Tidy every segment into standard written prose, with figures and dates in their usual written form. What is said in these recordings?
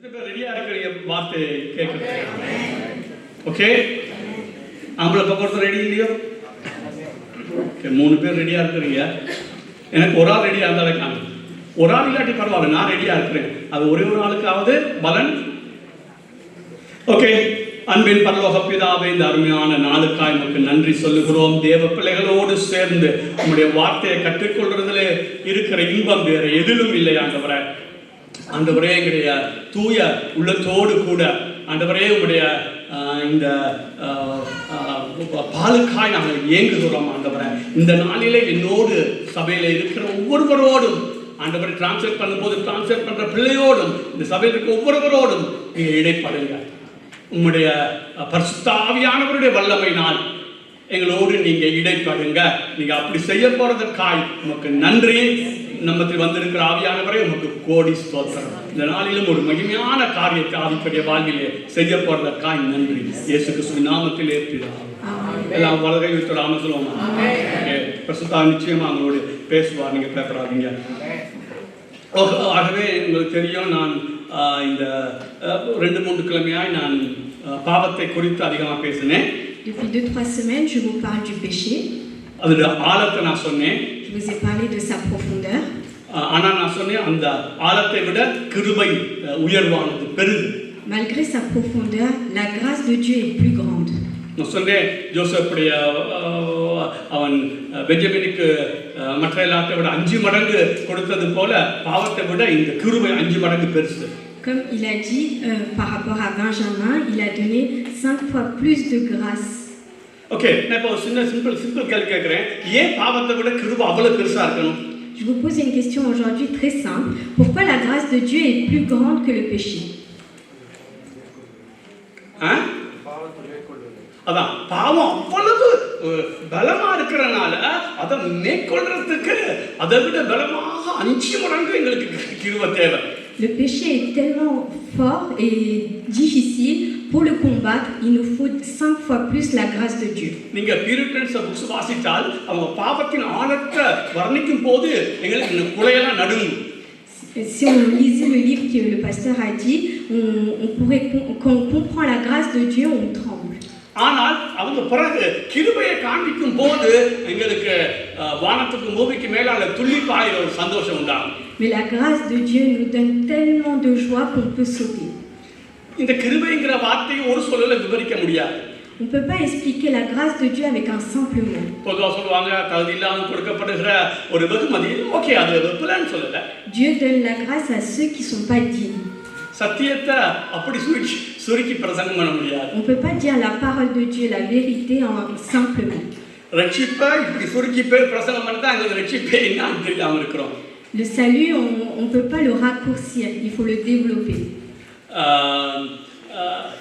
ரெடியா இருக்கிற வார்த்தை கேட்குறது. ஓகே, ஆம்பளை பக்கம் ரெடி இல்லையோ? ஓகே, 3 பேர் ரெடியா இருக்கிறீங்க. எனக்கு ஒரு ஆள் ரெடியா இருந்தாலே காணும். ஒரு ஆள் இல்லாட்டி பரவாயில்ல, நான் ரெடியா இருக்கிறேன். அது ஒரே ஒரு ஆளுக்காவது பலன். ஓகே, அன்பின் பரலோக பிதாவே, இந்த அருமையான நாளுக்காய் நமக்கு நன்றி சொல்லுகிறோம். தேவ பிள்ளைகளோடு சேர்ந்து நம்முடைய வார்த்தையை கற்றுக்கொள்றதுல இருக்கிற இன்பம் வேற எதிலும் இல்லை ஆண்டவரே. ஆண்டவரே, எங்களுடைய தூய உள்ளத்தோடு கூட ஆண்டவரே உங்களுடைய இந்த பாலுக்காய் நாங்கள் இயங்குகிறோம் ஆண்டவரே. இந்த நாளிலே என்னோடு சபையில இருக்கிற ஒவ்வொருவரோடும் ஆண்டவரை டிரான்ஸ்லேட் பண்ணும்போது டிரான்ஸ்லேட் பண்ற பிள்ளையோடும் இந்த சபையில் இருக்கிற ஒவ்வொருவரோடும் நீங்க இடைப்படுங்க. உங்களுடைய பரிசுத்த ஆவியானவருடைய வல்லமையினால் எங்களோடு நீங்க இடைப்படுங்க. நீங்க அப்படி செய்ய போறதற்காய் உமக்கு நன்றி. நம்மத்தில் வந்திருக்கிற ஆவியானவரை உமக்கு கோடி ஸ்தோத்திரம். இந்த நாளிலும் ஒரு மகிமையான காரியத்தை ஆவிக்குரிய வாழ்விலே செய்ய போறதற்காய் நன்றி. இயேசு கிறிஸ்துவின் நாமத்திலே பிதாவே. எல்லாம் வலகை விட்டுடாம சொல்லுவோம். பரிசுத்த நிச்சயமா அவங்களோடு பேசுவார், நீங்க பேசறாதீங்க. ஆகவே உங்களுக்கு தெரியும், நான் இந்த 2-3 கிழமையாய் நான் பாவத்தை குறித்து அதிகமாக பேசினேன். Depuis 2-3 semaines, je vous parle du péché. அதோட ஆழத்தை நான் சொன்னேன். Je vous ai parlé de sa profondeur. ஆனா நான் சொன்னேன், அந்த ஆழத்தை விட கிருபை உயர்வானது, பெரிது. Malgré sa profondeur, la grâce de Dieu est plus grande. நான் சொன்னேன், ஜோசப்புடைய அவன் பெஞ்சமினுக்கு மற்ற எல்லாத்தை விட 5 மடங்கு கொடுத்தது போல பாவத்தை விட இந்த கிருபை 5 மடங்கு பெருசு. Comme il a dit par rapport à Benjamin, il a donné 5 fois plus de grâce. Okay, நான் இப்போ சிம்பிள் கேள்வி கேட்கிறேன். ஏன் பாவத்தை விட கிருபை அவ்வளவு பெருசா இருக்கணும்? Je vous pose une question aujourd'hui très simple. Pourquoi la grâce de Dieu est plus grande que le péché? அதான், பாவம் அவ்வளவு பலமா இருக்கிறனால அதை மேற்கொள்றதுக்கு அதை விட பலமாக 5 மடங்கு எங்களுக்கு கிருபை தேவை. Le péché est tellement fort et difficile. Pour le combattre, il nous faut 5 fois plus la grâce de Dieu. நீங்க பியூரிட்டன்ஸ் புக்ஸ் வாசித்தால் அவங்க பாவத்தின் ஆழத்தை வர்ணிக்கும் போது எங்களுக்கு குலையெல்லாம் நடுங்கும். Si on lisait le livre que le pasteur a dit, quand on comprend la grâce de Dieu, on tremble. ஆனால் அவங்க பிறகு கிருபையை காண்பிக்கும் போது எங்களுக்கு வானத்துக்கு பூமிக்கு மேலால துள்ளி பாயிற ஒரு சந்தோஷம் உண்டாகும். Mais la grâce de Dieu nous donne tellement de joie qu'on peut sauter. இந்த கிருபைங்கிற வார்த்தையை ஒரு சொல்லல விவரிக்க முடியாது. On ne peut pas expliquer la grâce de Dieu avec un simple mot. பொதுவாக சொல்லுவாங்க, தகுதி இல்லாமல் கொடுக்கப்படுகிற ஒரு வெகுமதி. ஓகே, அது வெகுமதின்னு சொல்லல. Dieu donne la grâce à ceux qui sont pas dignes. சத்தியத்தை அப்படி சுருக்கி பிரசங்கம் பண்ண முடியாது. On peut pas dire la parole de Dieu, la vérité en simplement. ரட்சிப்பை இப்படி சுருக்கி பிரசங்கம் பண்ணா எங்களுக்கு ரட்சிப்பே என்னன்னு தெரியாம இருக்கிறோம். Le salut, on peut pas le raccourcir, il faut le développer.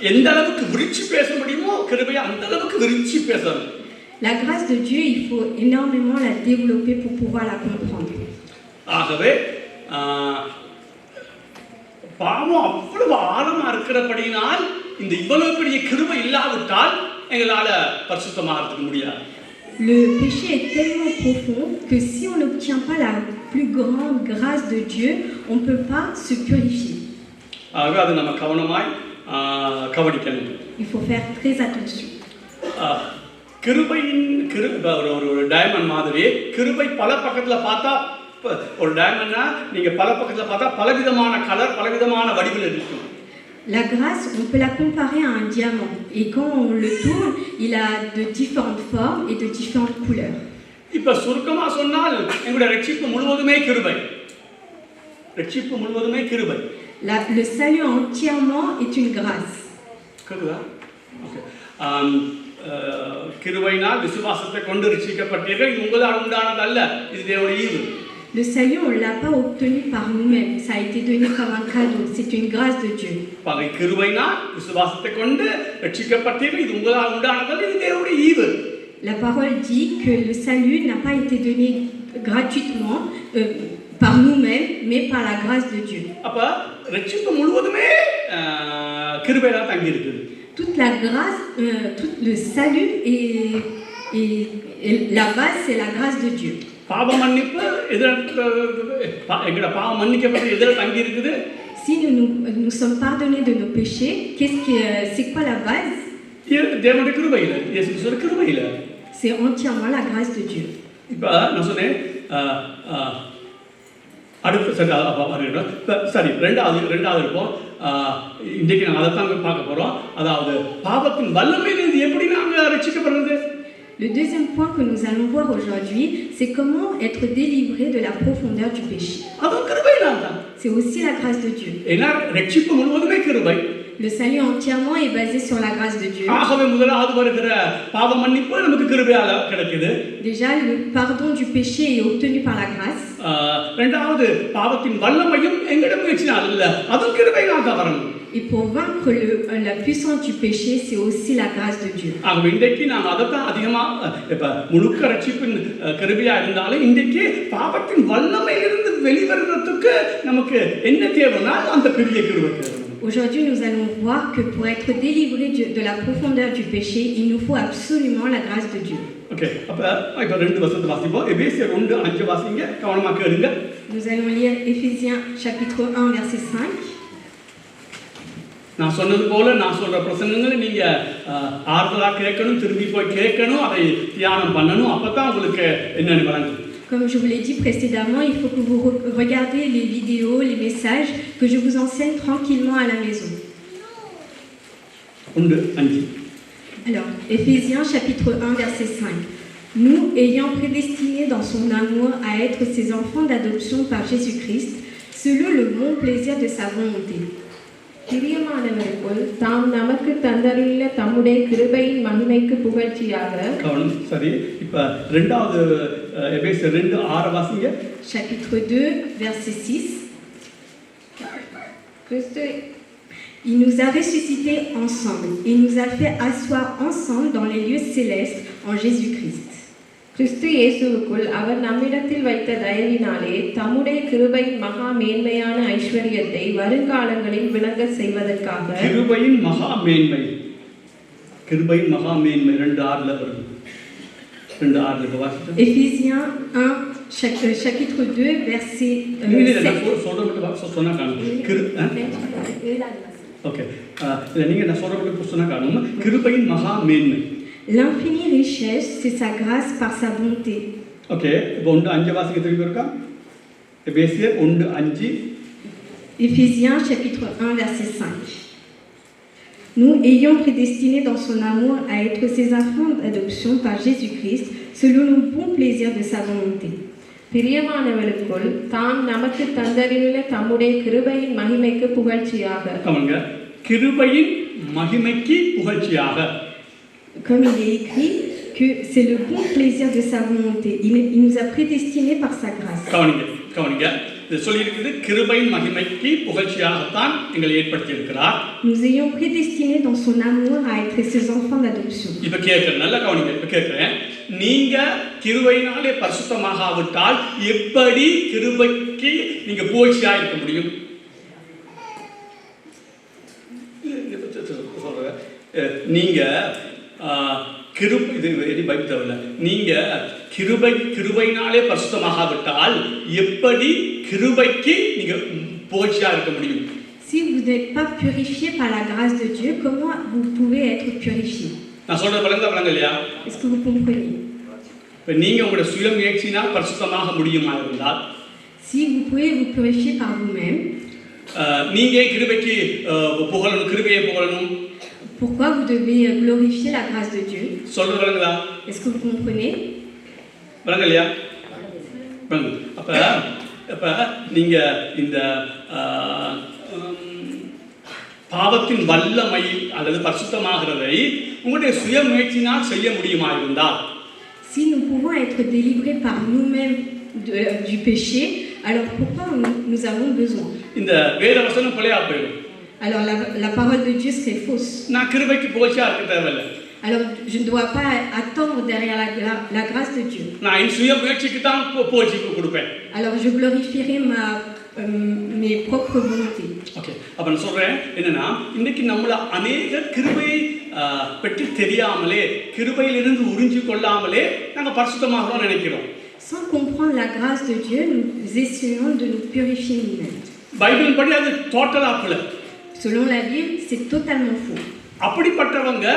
எந்த அளவுக்கு விரிச்சி பேச முடியுமோ கிருபையை அந்த அளவுக்கு விரிச்சி பேசணும். La grâce de Dieu, il faut énormément la développer pour pouvoir la comprendre. ஆகவே பாவம் அவ்வளவு ஆழமா இருக்கிறபடினால் இந்த இவ்வளவு பெரிய கிருபை இல்லாவிட்டால் எங்களால பரிசுத்தமாகிறதுக்கு முடியாது. Le péché est tellement profond que si on n'obtient pas la plus grande grâce de Dieu, on ne peut pas se purifier. ஆகவே அது நம்ம கவனமாய் கவனிக்கணும். Il faut faire très attention. ஒரு டைமண்ட் மாதிரி கிருபை பல பக்கத்துல பார்த்தா, ஒரு டைமண்ட்னா நீங்க பல பக்கத்துல பார்த்தா பலவிதமான கலர், பலவிதமான வடிவில் இருக்கும். La grâce, on peut la comparer à un diamant. Et quand on le tourne, il a de différentes formes et de différentes couleurs. இப்ப சுருக்கமா சொன்னால் எங்களுடைய ரட்சிப்பு முழுவதுமே கிருபை. ரட்சிப்பு முழுவதுமே கிருபை. Le salut entièrement est une grâce. கிருபையினால் விசுவாசத்தை கொண்டு ரட்சிக்கப்பட்டீர்கள். இது உங்களால் உண்டானது அல்ல, இது தேவனுடைய ஈவு. Le salut, on ne l'a pas obtenu par nous-mêmes. Ça a été donné comme un cadeau. C'est une grâce de Dieu. கிருபையினால் விசுவாசத்தை கொண்டு ரட்சிக்கப்பட்டீர்கள். இது உங்களால் உண்டானது அல்ல, இது தேவனுடைய ஈவு. La parole dit que le salut n'a pas été donné gratuitement par nous-mêmes, mais par la grâce de Dieu. அப்ப ரட்சிப்பு முழுவதுமே கிருபையில தங்கி இருக்குது. Toute la grâce, tout le salut et la base, c'est la grâce de Dieu. பாவ மன்னிப்பு எதிர எங்கட பாவம் மன்னிக்கப்பட்டு எதிர தங்கி இருக்குது. Si Si nous sommes pardonnés de nos péchés, c'est quoi la base? தேவனுடைய கிருபையில, இயேசு கிறிஸ்துவின் கிருபையில. C'est entièrement la grâce de Dieu. இப்போ நான் சொன்னேன் அடுத்து சரி ரெண்டாவது இருப்போம். இன்றைக்கு நாங்கள் அதை தான் பார்க்க போகிறோம். அதாவது பாவத்தின் வல்லமையிலிருந்து எப்படி நாங்கள் ரட்சிக்கப்படுறது? Le deuxième point que nous allons voir aujourd'hui, c'est comment être délivré de la profondeur du péché. அதுவும் கிருபையினால் தான். C'est aussi la grâce de Dieu. ஏன்னா ரட்சிப்பு முழுவதுமே கிருபை. Le salut entièrement est basé sur la grâce de Dieu. ஆகவே முதலாவது வருகிற பாவ மன்னிப்பு நமக்கு கிருபையால கிடைக்குது. Déjà, le pardon du péché est obtenu par la grâce. இரண்டாவது பாவத்தின் வல்லமையும் எங்கட முயற்சினால் அல்ல, அதுவும் கிருபையினால் தான் வரணும். Et pour vaincre la puissance du péché, c'est aussi la grâce de Dieu. ஆகவே இன்றைக்கு நாங்கள் அதை தான் அதிகமாக இப்போ முழுக்க ரட்சிப்பின் கிருபையா இருந்தாலும் இன்றைக்கு பாவத்தின் வல்லமையிலிருந்து வெளிவருவதற்கு நமக்கு என்ன தேவைன்னா அந்த பெரிய கிருபை தேவை. Aujourd'hui, nous allons voir que pour être délivré de la profondeur du péché, il nous faut absolument la grâce de Dieu. OK. இப்போ ரெண்டு வசனத்தை வாசிப்போம். எபேசியர் 2:5 வாசிங்க. கவனமாக கேளுங்க. Nous allons lire Éphésiens chapitre 1 verset 5. நான் சொன்னது போல நான் சொல்ற பிரசங்கங்களை நீங்க ஆறுதலா கேட்கணும், திரும்பி போய் கேட்கணும், அதை தியானம் பண்ணணும். அப்பதான் உங்களுக்கு என்னன்னு வழங்கும். Comme je vous l'ai dit précédemment, il faut que vous regardiez les vidéos, les messages, que je vous enseigne tranquillement à la maison. 1:5. Alors, Éphésiens chapitre 1 verset 5. Nous, ayant prédestinés dans son amour à être ses enfants d'adoption par Jésus-Christ, selon le bon plaisir de sa volonté. பிரியமானவருக்குள் தாம் நமக்கு தந்தருள்ள தம்முடைய கிருபையின் மகிமைக்கு புகழ்ச்சியாக. சரி, இப்ப இரண்டாவது எபேசியர் 2:6 வாசிங்க. Chapitre 2 verset 6. Il nous a ressuscités ensemble et nous a fait asseoir ensemble dans les lieux célestes en Jésus-Christ. கிறிஸ்து இயேசுவுக்குள் அவர் நம்மிடத்தில் வைத்த தயவினாலே தம்முடைய கிருபையின் மகா மேன்மையான ஐஸ்வரியத்தை வருங்காலங்களில் விளங்க செய்வதற்காக. கிருபையின் மகா மேன்மை 2:6 வரும். 2:6 வாசிங்க. Éphésiens 1 chapitre 2 verset 7. சொன்னா காணும். ஓகே. நீங்க நான் சொல்றது சொன்னா காணும். கிருபையின் மகா மேன்மை. L'infinie richesse, c'est sa grâce par sa bonté. OK. இப்போ 1:5 வாசிக்க திருப்பி இருக்கா? எபேசியர் 1:5. Éphésiens chapitre 1 verset 5. Nous ayant prédestinés dans son amour à être ses enfants d'adoption par Jésus-Christ, selon le bon plaisir de sa volonté. பிரியமானவருக்குள் தாம் நமக்கு தந்தருள்ள தம்முடைய கிருபையின் மகிமைக்கு புகழ்ச்சியாக. கவனிங்க. கிருபையின் மகிமைக்கு புகழ்ச்சியாக. Comme il est écrit que c'est le bon plaisir de sa volonté. Il nous a prédestinés par sa grâce. கவனிங்க. இது சொல்லியிருக்குது கிருபையின் மகிமைக்கு புகழ்ச்சியாகத்தான் எங்களை ஏற்படுத்தி இருக்கிறார். Nous ayons prédestinés dans son amour à être ses enfants d'adoption. இப்ப கேட்கிறேன், நல்லா கவனிங்க. இப்ப கேட்கிறேன், நீங்க கிருபையினாலே பரிசுத்தமாகாவிட்டால் எப்படி கிருபைக்கு நீங்க புகழ்ச்சியா இருக்க முடியும்? நீங்க நீங்க கிருபையினாலே பரிசுத்தமாகாவிட்டால் எப்படி கிருபைக்கு நீங்க புகழ்ச்சியா இருக்க முடியும்? Si vous n'êtes pas purifié par la grâce de Dieu, comment vous pouvez être purifié? நான் சொல்றது விளங்க இல்லையா? Est-ce que vous comprenez? இப்ப நீங்க உங்களுடைய சுய முயற்சியினால் பரிசுத்தமாக முடியுமா இருந்தால், si vous pouvez vous purifier par vous-même, நீங்க கிருபைக்கு புகழணும், கிருபையை புகழணும். Pourquoi vous devez glorifier la grâce de Dieu? Est-ce que vous comprenez? அப்ப நீங்க இந்த பாவத்தின் வல்லமை அல்லது பரிசுத்தமாகிறதை உங்களுடைய சுய முயற்சியினால் செய்ய முடியுமா இருந்தால், si nous pouvons être délivrés par nous-mêmes du péché, alors pourquoi nous avons besoin? இந்த வேத வசனம் பிழையா போயிடும். Alors la parole de Dieu serait fausse. Alors je ne dois pas attendre derrière la grâce de Dieu. Alors je glorifierai mes propres volontés. Okay. அப்ப நான் சொல்றேன் என்னன்னா, இன்னைக்கு நம்மள अनेक கிருபையை பற்றி தெரியாமலே, கிருபையிலிருந்து உறிஞ்சி கொள்ளாமலே நாங்க பரிசுத்தமாகறோம் நினைக்கிறோம். Sans comprendre la grâce de Dieu, nous essayons de nous purifier nous-mêmes. Bible படி அது டோட்டலா பிள்ளை. Selon la Bible, c'est totalement faux. அப்படிப்பட்டவங்க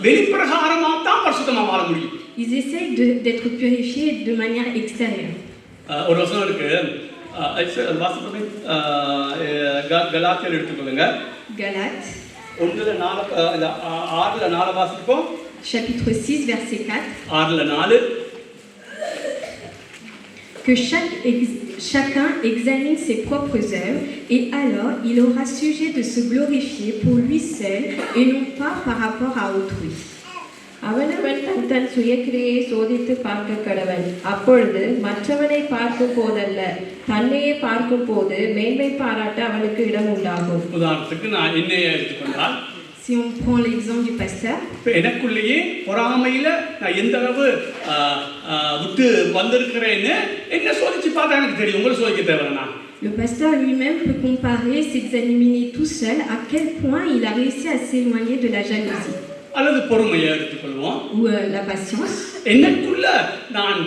வெளிப்பிரகாரமா தான் பரிசுத்தமா வாழ முடியும். Ils essayent d'être purifiés de manière extérieure. ஒரு வசனம் இருக்கு, வாசிப்போமே, கலாத்தியர் எடுத்துக்கொள்ளுங்க. Galates, 6:4 வாசிப்போம். chapitre 6, verset 4. 6:4. Que chacun examine ses propres œuvres, et alors il aura sujet de se glorifier pour lui seul et non pas par rapport à autrui. அவனவன் தன் சுயக்கிரியை சோதித்து பார்க்க கடவன். அப்பொழுது மற்றவனை பார்க்கும் போதல்ல, தன்னையே பார்க்கும் போது மேன்மை பாராட்ட அவனுக்கு இடம் உண்டாகும். உதாரணத்துக்கு நான் என்னையே எடுத்துக்கொண்டால், Si on prend l'exemple du pasteur, எனக்குள்ளேயே பொறாமையில நான் எந்த அளவு விட்டு வந்திருக்கிறேன்னு என்ன சோதிச்சு பார்த்தா எனக்கு தெரியும். உங்களை சோதிக்க தேவைன்னா le pasteur lui-même peut comparer, s'examiner tout seul à quel point il a réussi à s'éloigner de la jalousie அல்லது பொறுமையை எடுத்துக்கொள்வோம். ou la patience. எனக்குள்ள நான்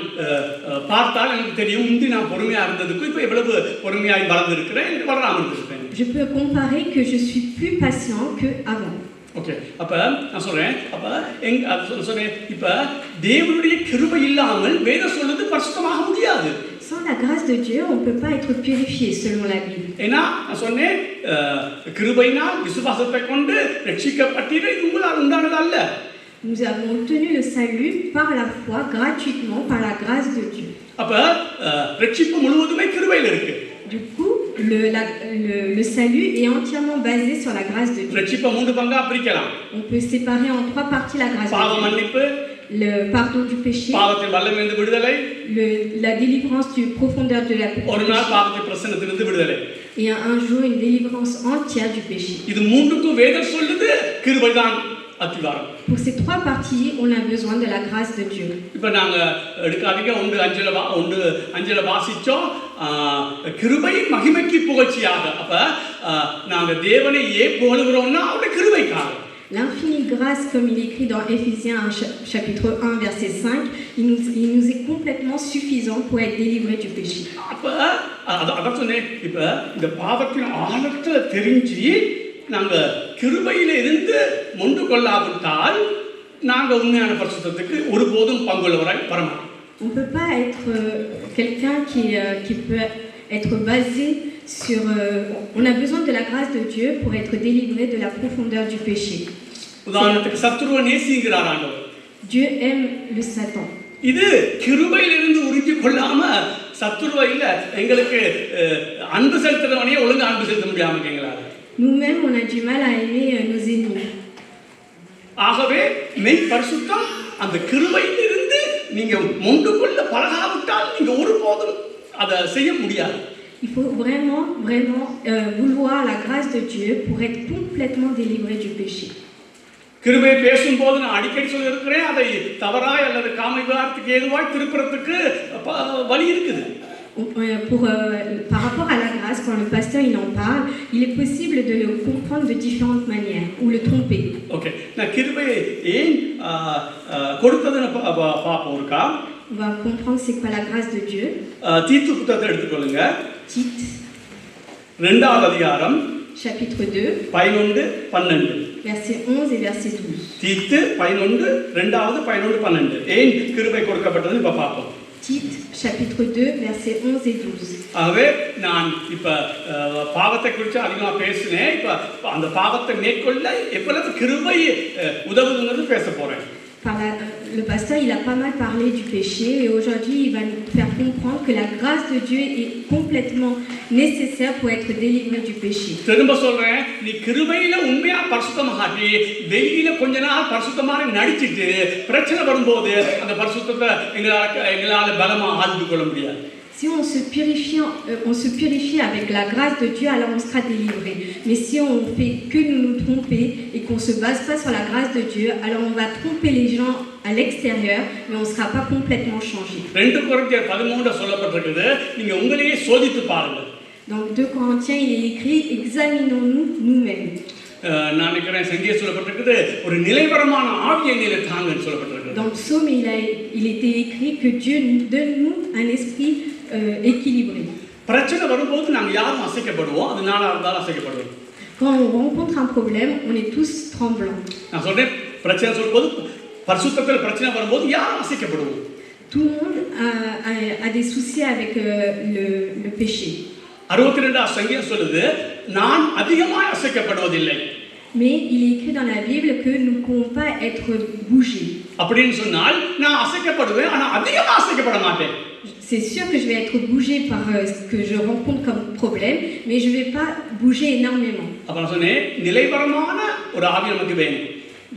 பார்த்தால் எனக்கு தெரியும், முந்தி நான் பொறுமையா இருந்ததுக்கு இப்போ எவ்வளவு பொறுமையாய் வளர்ந்துருக்கிறேன், வளராமல் இருந்திருப்பேன். Je peux comparer que je suis plus patient que avant. Okay, அப்ப நான் சொல்றேன், அப்ப சொல்றேன், இப்ப தேவனுடைய கிருபை இல்லாமல் வேதம் சொல்லுது பரிசுத்தமாக முடியாது. Sans la grâce de Dieu, on ne peut pas être purifié selon la Bible. ஏன்னா நான் சொன்னேன், கிருபையினால் விசுவாசத்தை கொண்டு ரட்சிக்கப்பட்டீர்கள், இது உங்களால் உண்டானது அல்ல. Nous avons obtenu le salut par la foi, gratuitement, par la grâce de Dieu. அப்ப ரட்சிப்பு முழுவதுமே கிருபையில் இருக்கு. Du coup, le salut est entièrement basé sur la grâce de Dieu. ரட்சிப்பை 3 பங்கா பிரிக்கலாம். On peut séparer en 3 parties la grâce பாவ de Dieu. மன்னிப்பு, Le pardon du péché, பாவத்தின் வல்லமையிலிருந்து விடுதலை, la délivrance du profondeur de la ஒரு péché, நாள் பாவத்தின் பிரசன்னத்திலிருந்து விடுதலை. et un jour une délivrance entière du péché. இது மூன்றுக்கும் வேதம் சொல்லுது கிருபைதான் அத்திவாரம். Pour ces 3 parties, on a besoin de la grâce de Dieu. இப்போ நாங்க எடுக்காதீங்க, 1:5 வாசிச்சோம், கிருபை மகிமைக்கு புகழ்ச்சியாக. அப்ப நாங்க தேவனை ஏன் புகழுகிறோம்னா அவருடைய கிருபைக்காக. L'infinie grâce, comme il est écrit dans Éphésiens chapitre 1, verset 5, il nous est complètement suffisant pour être délivrés du péché. அப்ப அதான் சொன்னேன், இப்ப இந்த பாவத்தின் ஆழத்துல தெரிஞ்சு நாங்க கிருபையில இருந்து மொண்டு கொள்ளாவிட்டால் நாங்க உண்மையான பரிசுத்தத்துக்கு ஒருபோதும் பங்குள்ளவராய் வரமாட்டோம். On ne peut pas être quelqu'un qui peut être basé sur... on a besoin de la grâce de Dieu pour être délivré de la profondeur du péché. உதாரணத்துக்கு சத்துருவை நேசிக்கிறார் ஆண்டவர். Dieu aime le Satan. இது கிருபையிலிருந்து உறிஞ்சி கொள்ளாம சத்துருவையில எங்களுக்கு அன்பு செலுத்துறவனையே ஒழுங்கு அன்பு செலுத்த முடியாம எங்களால. Nous-mêmes, on a du mal à aimer nos ennemis. ஆகவே மெய் பரிசுத்தம் அந்த கிருபையிலிருந்து நீங்க மொண்டு கொள்ள பழகாவிட்டால் நீங்க ஒருபோதும் அதை செய்ய முடியாது. Il faut vraiment vouloir la grâce de Dieu pour être complètement délivré du péché. கிருபை பேசும்போது நான் அடிக்கடி சொல்லியிருக்கிறேன், அதை தவறாய் அல்லது காம விகாரத்துக்கு ஏதுவாய் திருப்புறத்துக்கு வழி இருக்குது. Par rapport à la grâce, quand le pasteur il en parle, il est possible de le comprendre de différentes manières ou le tromper. Okay. நான் கிருபை ஏன் கொடுத்ததுன்னு பாப்போம் இருக்கா. On va comprendre c'est quoi la grâce de Dieu. தீத்து புத்தகத்தை எடுத்துக்கொள்ளுங்க. Tite. 2வது அதிகாரம். Chapitre 2. 11-12. Verset 11 et verset 12. தீத்து 11, 2வது 11-12. ஏன் கிருபை கொடுக்கப்பட்டது இப்ப பாப்போம். Tite, chapitre 2, versets 11 et 12. ஆகவே நான் இப்ப பாவத்தை குறித்து அதிகமா பேசினேன். இப்ப அந்த பாவத்தை மேற்கொள்ள எவ்வளவு கிருபை உதவுதுன்னு பேச போறேன். Le pasteur, il a pas mal parlé du péché et aujourd'hui, il va nous faire comprendre que la grâce de Dieu est complètement nécessaire pour être délivré du péché. திரும்ப சொல்றேன், நீ கிருபையில உண்மையா பரிசுத்தமாகி வெளியில கொஞ்ச நாள் பரிசுத்தமாக நடிச்சிட்டு பிரச்சனை வரும்போது அந்த பரிசுத்தத்தை எங்களால பலமா ஆழ்ந்து கொள்ள முடியாது. Si on se purifie avec la grâce de Dieu, alors on sera délivré. Mais si on fait que nous tromper et qu'on ne se base pas sur la grâce de Dieu, alors on va tromper les gens à l'extérieur, mais on ne sera pas complètement changé. 2 Corinthiens 13 சொல்லப்பட்டிருக்குது, நீங்க உங்களையே சோதித்து பாருங்க. Dans 2 Corinthiens, il est écrit examinons-nous nous-mêmes. நான் நினைக்கிறேன் சங்கீத சொல்லப்பட்டிருக்குது, ஒரு நிலைவரமான ஆவியை நீங்க தாங்கன்னு சொல்லப்பட்டிருக்குது. Dans le psaume, il était écrit que Dieu donne nous un esprit équilibré. பிரச்சனை வரும்போது நாங்க யாரும் அசைக்கப்படுவோம். அது நானா இருந்தாலும் அசைக்கப்படுவோம். Quand on rencontre un problème, on est tous tremblants. நான் சொல்றேன், பிரச்சனை சொல்லும்போது பரிசுத்தத்தில் பிரச்சனை வரும்போது யாரும் அசைக்கப்படுவோம். Tout le monde a des soucis avec le péché. 62 சங்கீதம் சொல்லுது, நான் அதிகமாக அசைக்கப்படுவதில்லை. Mais il est écrit dans la Bible que nous ne pouvons pas être bougés. அப்படின்னு சொன்னால் நான் அசைக்கப்படுவேன், ஆனா அதிகமா அசைக்கப்பட மாட்டேன். C'est sûr que je vais être bougé par ce que je rencontre comme problème, mais je ne vais pas bouger énormément. அப்ப நான் சொன்னேன், நிலைவரமான ஒரு ஆவி நமக்கு வேணும்.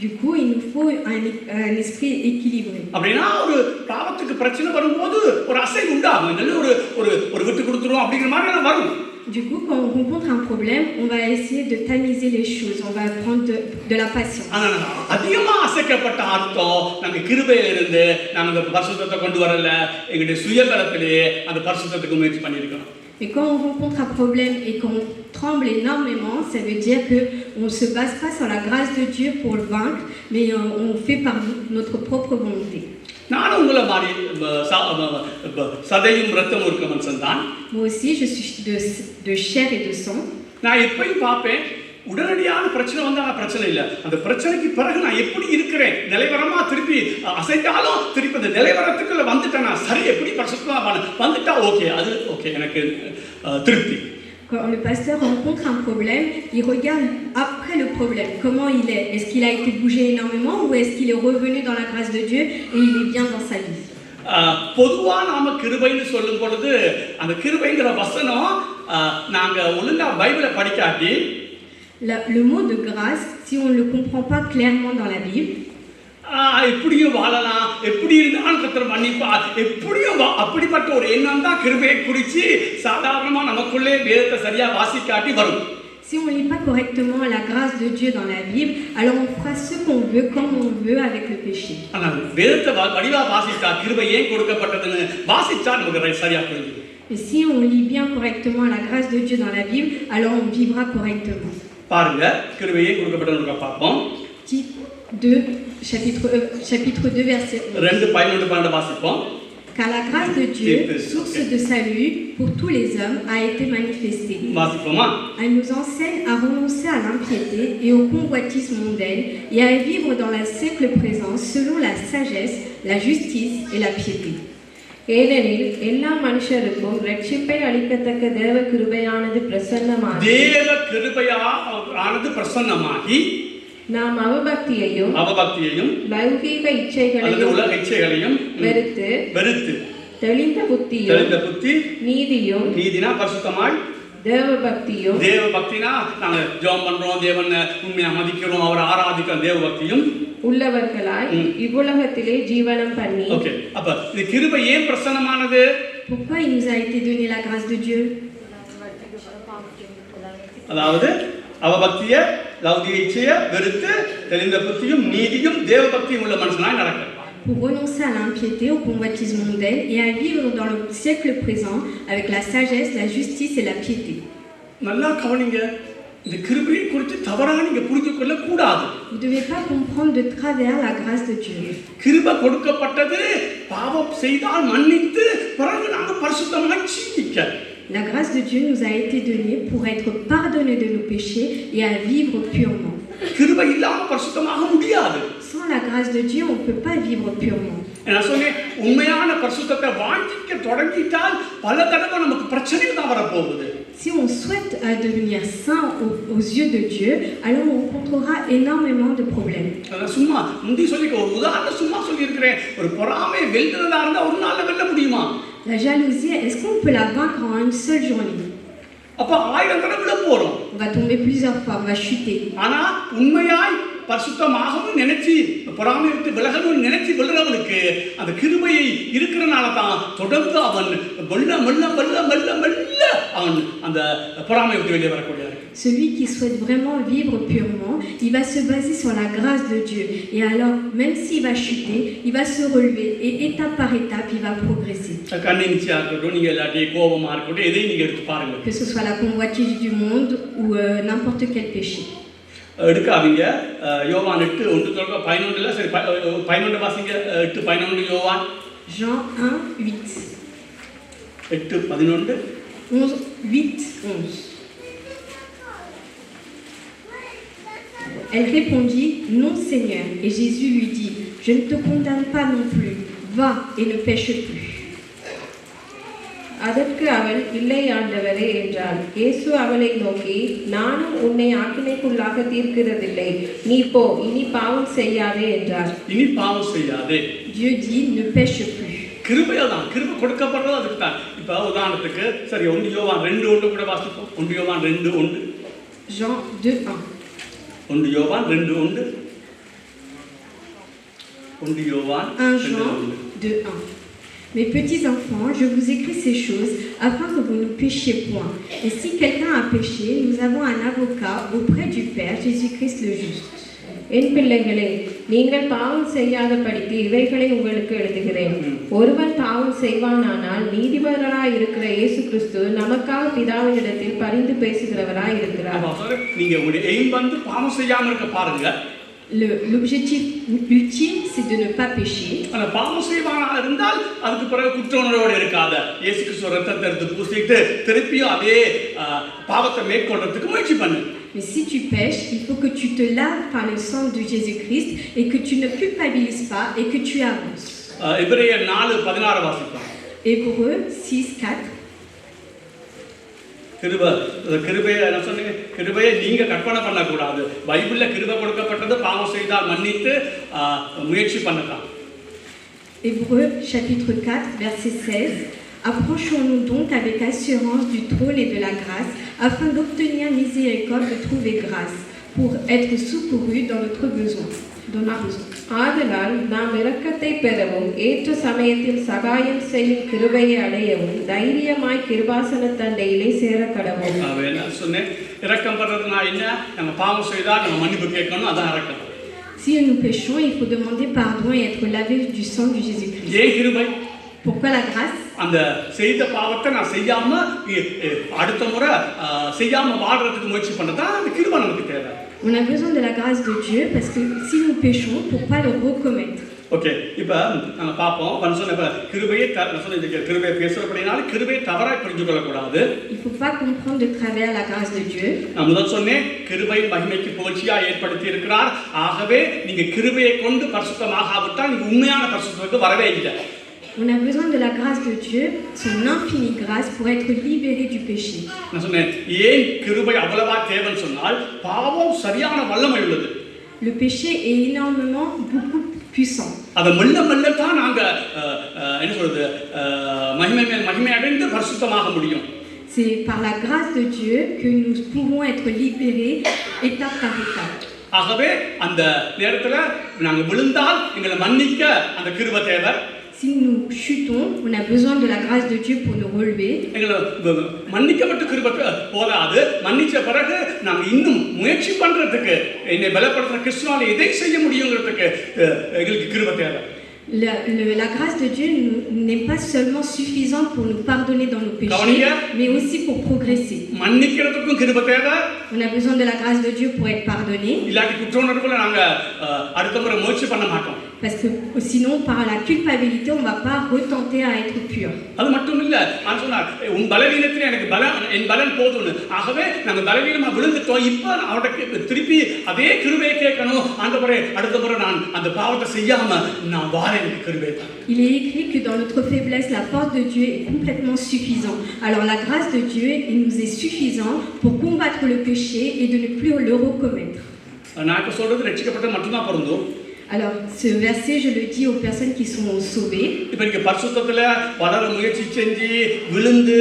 Du coup, il nous faut un esprit équilibré. அப்படின்னா ஒரு பாவத்துக்கு பிரச்சனை வரும்போது ஒரு அசைவு உண்டாகும். நல்ல ஒரு ஒரு ஒரு விட்டு கொடுத்துருவோம் அப்படிங்கிற மாதிரி வரும். Du coup, quand on rencontre un problème, on va essayer de tamiser les choses, on va prendre de la patience. ஆனா அதிகமா அசைக்கப்பட்ட அர்த்தம் நாங்க கிருபையில இருந்து நாங்க பரிசுத்தத்தை கொண்டு வரல, எங்களுடைய சுயபலத்திலே அந்த பரிசுத்தத்துக்கு முயற்சி பண்ணியிருக்கோம். Mais quand on rencontre un problème et qu'on tremble énormément, ça veut dire qu'on ne se base pas sur la grâce de Dieu pour le vaincre, mais on fait par notre propre volonté. நானும் உங்களை மாதிரி சதையும் ரத்தமும் இருக்க மனுஷன் தான். Moi aussi, je suis de chair et de sang. நான் எப்பயும் பார்ப்பேன், உடனடியான பிரச்சனை வந்தால் பிரச்சனை இல்லை, அந்த பிரச்சனைக்கு பிறகு நான் எப்படி இருக்கிறேன், நிலைவரமா திருப்பி அசைத்தாலும் திருப்பி அந்த நிலைவரத்துக்குள்ள வந்துட்டேன், நான் சரி எப்படி பரிசுத்தமா வந்துட்டா ஓகே, அது ஓகே, எனக்கு திருப்தி. Quand le pasteur rencontre un problème, il regarde après le problème, comment il est. Est-ce qu'il a été bougé énormément ou est-ce qu'il est revenu dans la grâce de Dieu et il est bien dans sa vie? பொதுவா நாம கிருபைன்னு சொல்லும் பொழுது அந்த கிருபைங்கிற வசனம் நாங்க ஒழுங்கா பைபிளை படிக்காட்டி, Le mot de grâce, si on ne le comprend pas clairement dans la Bible, எப்படியும் வாழலாம், எப்படி இருந்தாலும் கர்த்தர் மன்னிப்பார், எப்படியும் அப்படிப்பட்ட ஒரு எண்ணம் தான் கிருபையை குறித்து சாதாரணமா நமக்குள்ளே வேதத்தை சரியா வாசிக்காட்டி வரும். si on ne lit pas correctement la grâce de Dieu dans la Bible, alors on fera ce qu'on veut, comme on veut avec le péché. ஆனால் வேதத்தை வடிவா வாசிச்சா கிருபை ஏன் கொடுக்கப்பட்டதுன்னு வாசிச்சா நமக்கு சரியா புரியும். Et si on lit bien correctement la grâce de Dieu dans la Bible, alors on vivra correctement. பாருங்க, கிருபை ஏன் கொடுக்கப்பட்டதுன்னு பார்ப்போம். Chapitre 2, verset 11. 2:11-12 வாசிப்போம். Car la grâce de Dieu, source de salut pour tous les hommes, a été manifestée. வாசிப்போமா? Elle nous enseigne à renoncer à l'impiété et aux convoitises mondaines et à vivre dans le siècle présent selon la sagesse, la justice et la piété. ஏனெனில் எல்லா மனுஷருக்கும் ரட்சிப்பை அளிக்கத்தக்க தேவ கிருபையானது பிரசன்னமாகி நாம் அவபக்தியையும் லௌகீக இச்சைகளையும் வெறுத்து தெளிந்த புத்தி நீதினா பரிசுத்தமாய் தேவ பக்தினா நாங்க ஜெபம் பண்றோம், தேவன் உண்மையா மதிக்கிறோம், அவரை ஆராதிக்கிறோம், தேவ பக்தியும் உள்ளவர்களாய் இவ்வுலகத்திலே ஜீவனம் பண்ணி. ஓகே, அப்ப இந்த கிருபை ஏன் பிரசன்னமானது? Pourquoi il nous a été donné la grâce de Dieu? அதாவது அவபக்திய லௌகிக இச்சைய வெறுத்து தெளிந்த புத்தியும் நீதியும் தேவ பக்தியும் உள்ள மனுஷனாய் நடக்கிறது. Pour renoncer à l'impiété, aux convoitises mondaines et à vivre dans le siècle présent avec la sagesse, la justice et la piété. நல்லா கவனிங்க, இந்த கிருபையை குறித்து தவறாக நீங்க புரிந்து கொள்ள கூடாது. Vous ne devez pas comprendre de travers la grâce de Dieu. கிருபை கொடுக்கப்பட்டது பாவம் செய்தால் மன்னித்து பிறகு நாங்க பரிசுத்தமாய் ஜீவிக்க. La grâce de Dieu nous a été donnée pour être pardonnés de nos péchés et à vivre purement. கிருபை இல்லாம பரிசுத்தமாக முடியாது. Sans la grâce de Dieu, on ne peut pas vivre purement. நான் சொன்னேன், உண்மையான பரிசுத்தத்தை வாஞ்சிக்க தொடங்கிட்டால் பல தடவை நமக்கு பிரச்சனை தான் வரப்போகுது. Si on souhaite devenir saint aux yeux de Dieu, alors on rencontrera énormément de problèmes. சும்மா முந்தி சொல்லிக்க ஒரு உதாரணம் சும்மா சொல்லியிருக்கிறேன். ஒரு பொறாமை வெல்றதா இருந்தா ஒரு நாள்ல வெல்ல முடியுமா? La jalousie, est-ce qu'on peut la vaincre en une seule journée? அப்ப 1000 தடவை விழ போறோம். On va tomber plusieurs fois, on va chuter. ஆனா உண்மையாய் பரிசுத்தமாகவும் நினைச்சு பொறாமை விட்டு விலகணும்னு நினைச்சு விழுறவனுக்கு அந்த கிருபையை இருக்கிறனால தான் தொடர்ந்து அவன் அவன் அந்த பொறாமை விட்டு வெளியே வரக்கூடியது. Celui qui souhaite vraiment vivre purement, il va se baser sur la grâce de Dieu. Et alors, même s'il va chuter, il va se relever et étape par étape, il va progresser. Que ce soit la convoitise du monde ou n'importe quel péché. எடுக்காதீங்க. யோவான் 8:1-11 சரி 11 வாசிங்க. 8:11 யோவான். Jean 1:8. 8:11 8-11. Elle répondit, non Seigneur. Et Jésus lui dit, je ne te condamne pas non plus. Va et ne pêche plus. அதற்கு அவள் இல்லை ஆண்டவரே என்றாள். இயேசு அவளை நோக்கி, நானும் உன்னை ஆக்கினைக்குள்ளாக தீர்க்கிறதில்லை, நீ போ, இனி பாவம் செய்யாதே என்றார். இனி பாவம் செய்யாதே. Dieu dit, ne pêche plus. கிருபையாதான், கிருபை கொடுக்கப்படுறது அதுக்கு தான். இப்ப உதாரணத்துக்கு சரி 1 யோவான் 2:1 கூட வாசிப்போம். 1 யோவான் 2:1. Jean 2:1. 1 யோவான் 2:1. 1 யோவான் 1 Jean 2:1. Mes petits enfants, je vous écris ces choses afin que vous ne péchiez point. Et si quelqu'un a péché, nous avons un avocat auprès du Père, Jésus-Christ le juste. என் பிள்ளைகளே, நீங்கள் பாவம் செய்யாதபடிக்கு இவைகளை உங்களுக்கு எழுதுகிறேன். ஒருவன் பாவம் செய்வானானால் நீதிபதியாய் இருக்கிற இயேசு கிறிஸ்து நமக்காக பிதாவினிடத்தில் பரிந்து பேசுகிறவராய் இருக்கிறார். நீங்க உங்களுடைய எய்ம் வந்து பாவம் செய்யாம இருக்க பாருங்க. L'objectif ultime, c'est de ne pas pécher. அந்த பாவம் செய்வானா இருந்தால் அதுக்கு பிறகு குற்ற உணர்வோடு இருக்காத. இயேசு கிறிஸ்து ரத்தத்தை எடுத்து பூசிட்டு திருப்பியும் அதே பாவத்தை மேற்கொள்றதுக்கு முயற்சி பண்ணு. Mais si tu pêches, il faut que tu te laves par le sang de Jésus-Christ et que tu ne culpabilises pas et que tu avances. எபிரேயர் 4:16 வாசிப்போம். Hébreux 6:4. கிருபையை என்ன சொன்னீங்க? கிருபையை நீங்க கற்பனை பண்ணக்கூடாது. பைபிள்ல கிருபை கொடுக்கப்பட்டது பாவம் செய்தால் மன்னித்து முயற்சி பண்ணலாம். Hébreux chapitre 4 verset 16. Approchons-nous donc avec assurance du trône et de la grâce afin d'obtenir miséricorde de trouver grâce pour être secourus dans notre besoin. ஆதலால் நாம் இரக்கத்தை பெறவும் ஏற்ற சமயத்தில் சகாயம் செய்யும் கிருபையை அடையவும் தைரியமாய் கிருபாசன தண்டையிலே சேர கடவோம். நான் சொன்னேன் இரக்கம் பண்றதுனா என்ன? நம்ம பாவம் செய்தா நம்ம மன்னிப்பு கேட்கணும், அதான் இரக்கம். Si nous péchons, il faut demander pardon et être lavé du sang de Jésus-Christ. ஏன் கிருபை? Pourquoi la grâce? அந்த செய்த பாவத்தை நான் செய்யாம அடுத்த முறை செய்யாம வாழ்றதுக்கு முயற்சி பண்ணதா அந்த கிருபை நமக்கு தேவை. On a besoin de la grâce de Dieu parce que si nous péchons, pour pas le recommettre. Okay, இப்போ நாங்கள் பார்ப்போம். இப்போ கிருபையை கிருபையை பேசுறபடினால கிருபையை தவறாக புரிஞ்சு கொள்ளக்கூடாது. Il faut pas comprendre de travers la grâce de Dieu. நான் முதல் சொன்னேன் கிருபை மகிமைக்கு புகழ்ச்சியாக ஏற்படுத்தி இருக்கிறார். ஆகவே நீங்க கிருபையை கொண்டு பரிசுத்தமாகாவிட்டால் நீங்க உண்மையான பரிசுத்தத்துக்கு வரவே இல்லை. On a besoin de la grâce de Dieu, son infinie grâce, pour être libéré du péché. நான் சொன்னேன் ஏன் கிருபை அவ்வளவா தேவைன்னு சொன்னால் பாவம் சரியான வல்லமை உள்ளது. Le péché est énormément beaucoup puissant. அதை மெல்ல மெல்ல தான் நாங்க என்ன சொல்றது மகிமை மேல் மகிமை அடைந்து பரிசுத்தமாக முடியும். C'est par la grâce de Dieu que nous pouvons être libérés étape par étape. ஆகவே அந்த நேரத்துல நாங்க விழுந்தால் எங்களை மன்னிக்க அந்த கிருபை தேவை. Si nous chutons, on a besoin de la grâce de Dieu pour nous relever. மன்னிக்கப்பட்ட கிருபை போதாது, மன்னிச்ச பிறகு நாங்க இன்னும் முயற்சி பண்றதுக்கு என்னை பலப்படுத்துற கிறிஸ்துவால எதை செய்ய முடியுங்கிறதுக்கு எங்களுக்கு கிருபை தேவை. La grâce de Dieu n'est pas seulement suffisante pour nous pardonner dans nos péchés, mais aussi pour progresser. மன்னிக்கிறதுக்கும் கிருபை தேவை. On a besoin de la grâce de Dieu pour être pardonné. இல்லாட்டி குற்ற உணர்வுல நாங்க அடுத்த முறை முயற்சி பண்ண மாட்டோம். Parce que sinon, par la culpabilité, on ne va pas retenter à être pur. அது மட்டும் இல்ல, நான் சொன்னார் உன் பலவீனத்திலே எனக்கு என் பலன் போதும்னு. ஆகவே நாங்க பலவீனமா விழுந்துட்டோம். இப்ப அவனுக்கு திருப்பி அதே கிருபையை கேட்கணும். ஆண்டவரே அடுத்த முறை நான் அந்த பாவத்தை செய்யாம நான் வார எனக்கு கிருபை தான். Il est écrit que dans notre faiblesse, la force de Dieu est complètement suffisante. Alors la grâce de Dieu, il nous est suffisant pour combattre le péché et de ne plus le recommettre. நான் இப்ப சொல்றது ரட்சிக்கப்பட்ட மட்டும்தான் பொருந்தும். Alors, ce verset, je le dis aux personnes qui sont sauvées. இப்போ நீங்க பரிசுத்தத்துல வளர முயற்சி செஞ்சு விழுந்து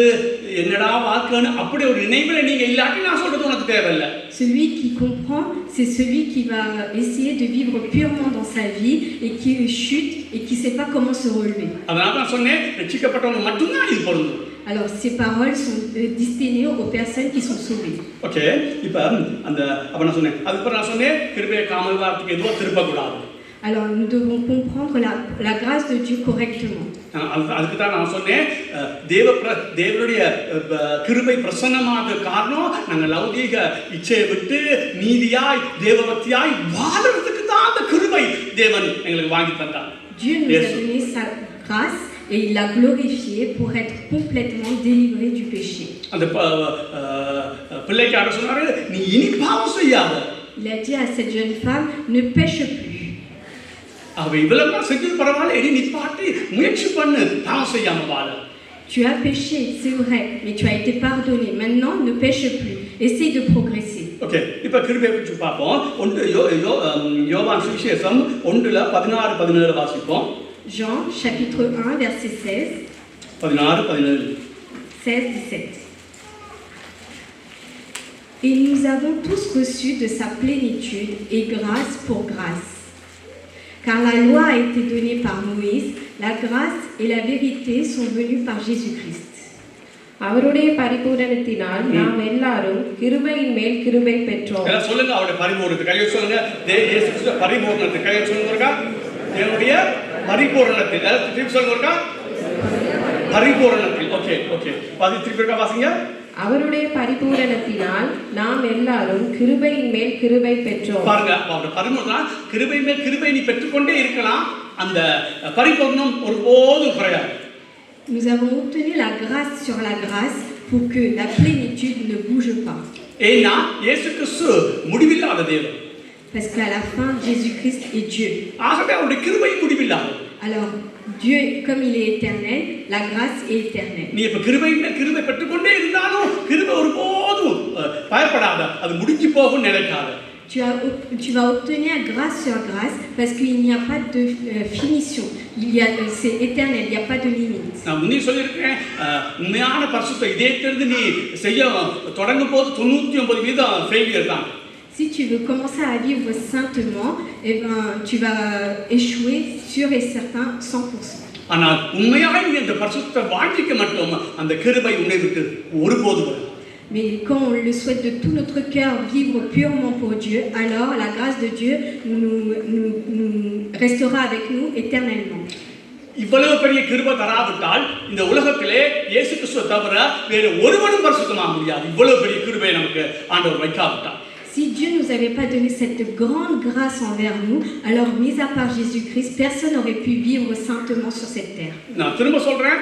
என்னடா வாக்குன்னு அப்படி ஒரு நினைவுல நீங்க இல்லாட்டி நான் சொல்றது உனக்கு தேவையில்லை. Celui qui comprend, c'est celui qui va essayer de vivre purement dans sa vie et qui chute et qui ne sait pas comment se relever. அதனால நான் சொன்னேன் ரட்சிக்கப்பட்டவங்க மட்டும்தான் இது பொருந்தும். Alors, ces paroles sont destinées aux personnes qui sont sauvées. Okay, இப்போ அந்த அப்ப நான் சொன்னேன் அதுக்கு நான் சொன்னேன் கிருபையை காமல் வார்த்தைக்கு எதுவும் திருப்பக்கூடாது. Alors, nous devons comprendre la grâce de Dieu correctement. அதுக்கு தான் நான் சொன்னேன் தேவனுடைய கிருபை பிரசன்னமான காரணம் நாங்கள் லௌகீக இச்சையை விட்டு நீதியாய் தேவபக்தியாய் வாழறதுக்கு தான் அந்த கிருபை தேவன் எங்களுக்கு வாங்கி தந்தார். Dieu nous a donné sa grâce et il l'a glorifié pour être complètement délivré du péché. அந்த பிள்ளைக்கு யார சொன்னாரு, நீ இனி பாவம் செய்யாத. Il a dit à cette jeune femme, ne pêche plus. அவ இவ்வளவு செஞ்சது பரவாயில்ல, இனி நிப்பாட்டி முயற்சி பண்ணு, பாவம் செய்யாம வாழ. Tu as péché, c'est vrai, mais tu as été pardonné. Maintenant, ne pêche plus. Essaye de progresser. Okay, இப்போ கிருபையை பற்றி பார்ப்போம். யோவான் சுவிசேஷம் 1:16-17 வாசிப்போம். Jean, chapitre 1, verset 16. 16-17. 16-17. Et nous avons tous reçu de sa plénitude et grâce pour grâce. Car la loi a été donnée par Moïse, la grâce et la vérité sont venues par Jésus-Christ. அவருடைய பரிபூரணத்தினால் நாம் எல்லாரும் கிருபையின் மேல் கிருபை பெற்றோம். எல்லாம் சொல்லுங்க, அவருடைய பரிபூரணத்தை கையை சொல்லுங்க. இயேசு கிறிஸ்து பரிபூரணத்தை கையை சொல்லுங்க. தேவனுடைய பரிபூரணத்தை திருப்பி சொல்லுங்க. பரிபூரணத்தில். ஓகே ஓகே, திருப்பி வாசிங்க. அவருடைய பரிபூரணத்தினால் நாம் எல்லாரும் கிருபையின் மேல் கிருபை பெற்றோம். பாருங்க, அவருடைய பரிபூரணம் கிருபை மேல் கிருபை நீ பெற்றுக்கொண்டே இருக்கலாம். அந்த பரிபூரணம் ஒருபோதும் குறையாது. Nous avons obtenu la grâce sur la grâce pour que la plénitude ne bouge pas. ஏன்னா இயேசு கிறிஸ்து முடிவில்லாத தேவன். Parce qu'à la fin, Jésus-Christ est Dieu. ஆகவே அவருடைய கிருபை முடிவில்லாதது. Alors, Dieu, comme il est éternel, la grâce est éternelle. நீ இப்ப கிருபை கிருபை பெற்றுக்கொண்டே இருந்தாலும் கிருபை ஒருபோதும் பயப்படாத, அது முடிஞ்சு போகும் நினைக்காத. Tu vas obtenir grâce sur grâce parce qu'il n'y a pas de finition. C'est éternel, il n'y a pas de limite. நான் முன்னே சொல்லியிருக்கேன், உண்மையான பரிசுத்தம் இதயத்திலிருந்து நீ செய்ய தொடங்கும் போது 99% ஃபெயிலியர் தான். Si tu veux commencer à vivre saintement, eh ben, tu vas échouer sûr et certain 100%. ஆனால் உண்மையாக நீ அந்த பரிசுத்தத்தை வாஞ்சிக்க மட்டும் அந்த கிருபை உன்னை விட்டு ஒருபோதும் வராது. Mais quand on le souhaite de tout notre cœur, vivre purement pour Dieu, alors la grâce de Dieu nous restera avec nous éternellement. இவ்வளவு பெரிய கிருபை தராவிட்டால் இந்த உலகத்திலே இயேசு கிறிஸ்துவை தவிர வேறு ஒருவனும் பரிசுத்தமாக முடியாது. இவ்வளவு பெரிய கிருபை நமக்கு ஆண்டவர் வைக்காவிட்டால். Si Dieu nous avait pas donné cette grande grâce envers nous, alors mis à part Jésus-Christ, personne n'aurait pu vivre saintement sur cette terre. நான் திரும்ப சொல்றேன்,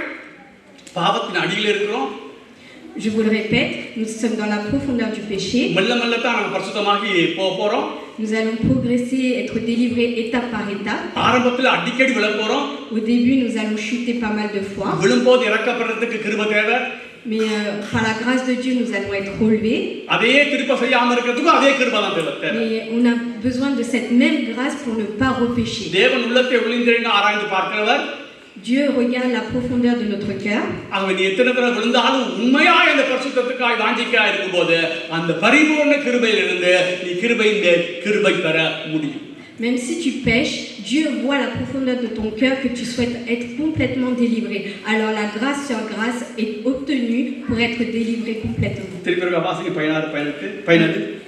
பாவத்தின் அடியில் இருக்கிறோம். Je vous le répète, nous sommes dans la profondeur du péché. Nous allons progresser, être délivrés étape par étape. Au début, nous allons chuter pas mal de fois. Mais par la grâce de Dieu, nous allons être relevés. Mais on a besoin de cette même grâce pour ne pas repécher. Dieu regarde la profondeur de notre cœur. Même si tu pêches, Dieu voit la profondeur de ton cœur que tu souhaites être complètement délivré. Alors la grâce sur grâce est obtenue pour être délivré complètement.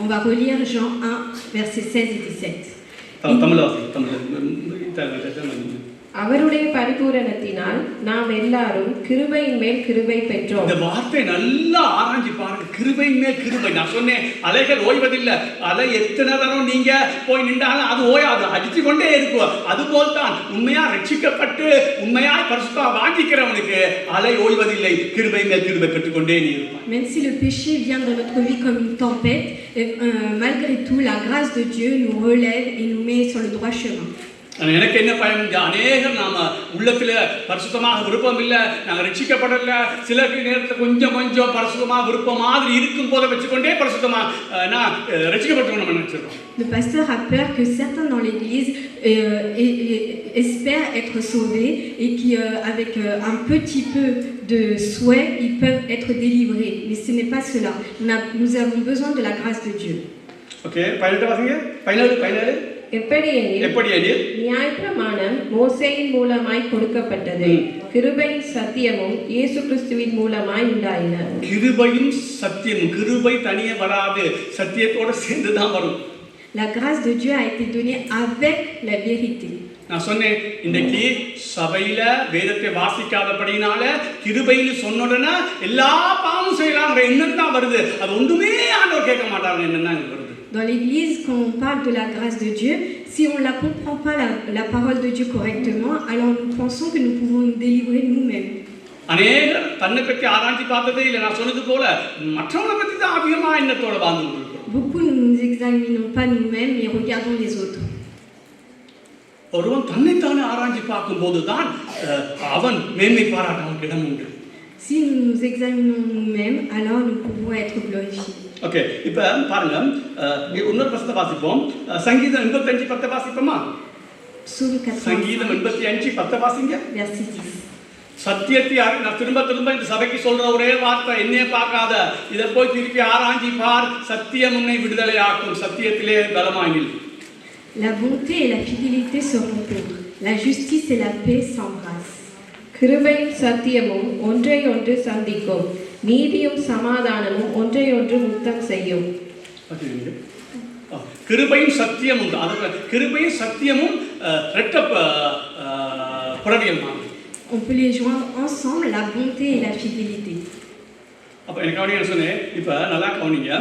On va relire Jean 1, versets 16 et 17. அவருடைய பரிபூரணத்தினால் நாம் எல்லாரும் கிருபையின் மேல் கிருபை பெற்றோம். இந்த வார்த்தை நல்லா ஆராய்ச்சி பாருங்க. கிருபையின் மேல் கிருபை. நான் சொன்னேன், அலைகள் ஓய்வதில்லை. அலை எத்தனை தரம் நீங்க போய் நின்றாலும் அது ஓயாது, அடித்து கொண்டே இருக்கும். அதுபோல் தான் உண்மையா ரட்சிக்கப்பட்டு உண்மையாய் பரிசுத்தம் வாங்கிக்கிறவனுக்கு அலை ஓய்வதில்லை. கிருபை மேல் கிருபை பெற்றுக்கொண்டே நீ இருப்பாய். Même si le péché vient dans notre vie comme une tempête, malgré tout la grâce de Dieu nous relève et nous met sur le droit chemin. எனக்கு என்ன பயம், அநேகம் நாம உள்ளத்துல பரிசுத்தமாக விருப்பம் இல்லை, நாங்கள் ரட்சிக்கப்படல. சில நேரத்தில் கொஞ்சம் கொஞ்சம் பரிசுத்தமாக விருப்பம் மாதிரி இருக்கும் போதை வச்சுக்கொண்டே பரிசுத்தமா நான் ரட்சிக்கப்பட்டோம் நம்ம நினைச்சிருக்கோம். Le pasteur a peur que certains dans l'église espèrent être sauvés et qui avec un petit peu de souhait ils peuvent être délivrés, mais ce n'est pas cela. Nous avons besoin de la grâce de Dieu. OK, 18 வாசிங்க. 17 எப்படியெனில் நியாயப்பிரமாணம் மோசேயின் மூலமாய் கொடுக்கப்பட்டது, கிருபையும் சத்தியமும் இயேசு கிறிஸ்துவின் மூலமாய் உண்டாயின. கிருபையும் சத்தியமும், கிருபை தனியே வராது, சத்தியத்தோட சேர்ந்து தான் வரும். La grâce de Dieu a été donnée avec la vérité. நான் சொன்னேன், இன்னைக்கு சபையில வேதத்தை வாசிக்காதபடினால கிருபைன்னு சொன்னோடனே எல்லா பாவமும் செய்யலாங்கிற எண்ணம் தான் வருது. அது ஒன்றுமே ஆண்டவர் கேட்க மாட்டாங்க. என்னன்னா வருது. Dans l'église, quand on parle de la grâce de Dieu, si on ne comprend pas la parole de Dieu correctement, alors nous pensons que nous pouvons nous délivrer nous-mêmes. அநேகர் தன்னை பற்றி ஆராய்ச்சி பார்த்ததே இல்லை. நான் சொன்னது போல மற்றவங்களை பற்றி தான் அதிகமா எண்ணத்தோட வாழ்ந்துட்டு இருக்கோம். Beaucoup nous ne nous examinons pas nous-mêmes, mais regardons les autres. ஒருவன் தன்னைத்தானே ஆராய்ச்சி பார்க்கும்போது தான் அவன் மேன்மை பாராட்ட அவனுக்கு இடம் உண்டு. Si nous nous examinons nous-mêmes, alors nous pouvons être glorifiés. Okay, இப்போ பாருங்க, இன்னொரு வசனத்தை வாசிப்போம். சங்கீதம் 85:10 வாசிப்போமா? Psaume 85, சங்கீதம் 85:10 வாசிங்க. verset 10. சத்தியத்தை நான் திரும்ப திரும்ப இந்த சபைக்கு சொல்ற ஒரே வார்த்தை, என்னைய பார்க்காத, இதை போய் திருப்பி ஆராய்ச்சி பார், சத்தியம் உன்னை விடுதலை ஆக்கும், சத்தியத்திலே பலமாகில். La bonté et la fidélité se rencontrent. La justice et la paix s'embrassent. கிருபையும் சத்தியமும் ஒன்றை ஒன்று சந்திக்கும், நீதியும் சமாதானமும் ஒன்றை ஒன்று முத்தம் செய்யும். கிருபையும் சத்தியமும், கிருபையும் சத்தியமும் ரெட்ட புறவியல் மாதிரி. On peut les joindre ensemble, la bonté et la fidélité. அப்போ எனக்கு கவனிக்க சொன்னேன். இப்போ நல்லா கவனிங்க.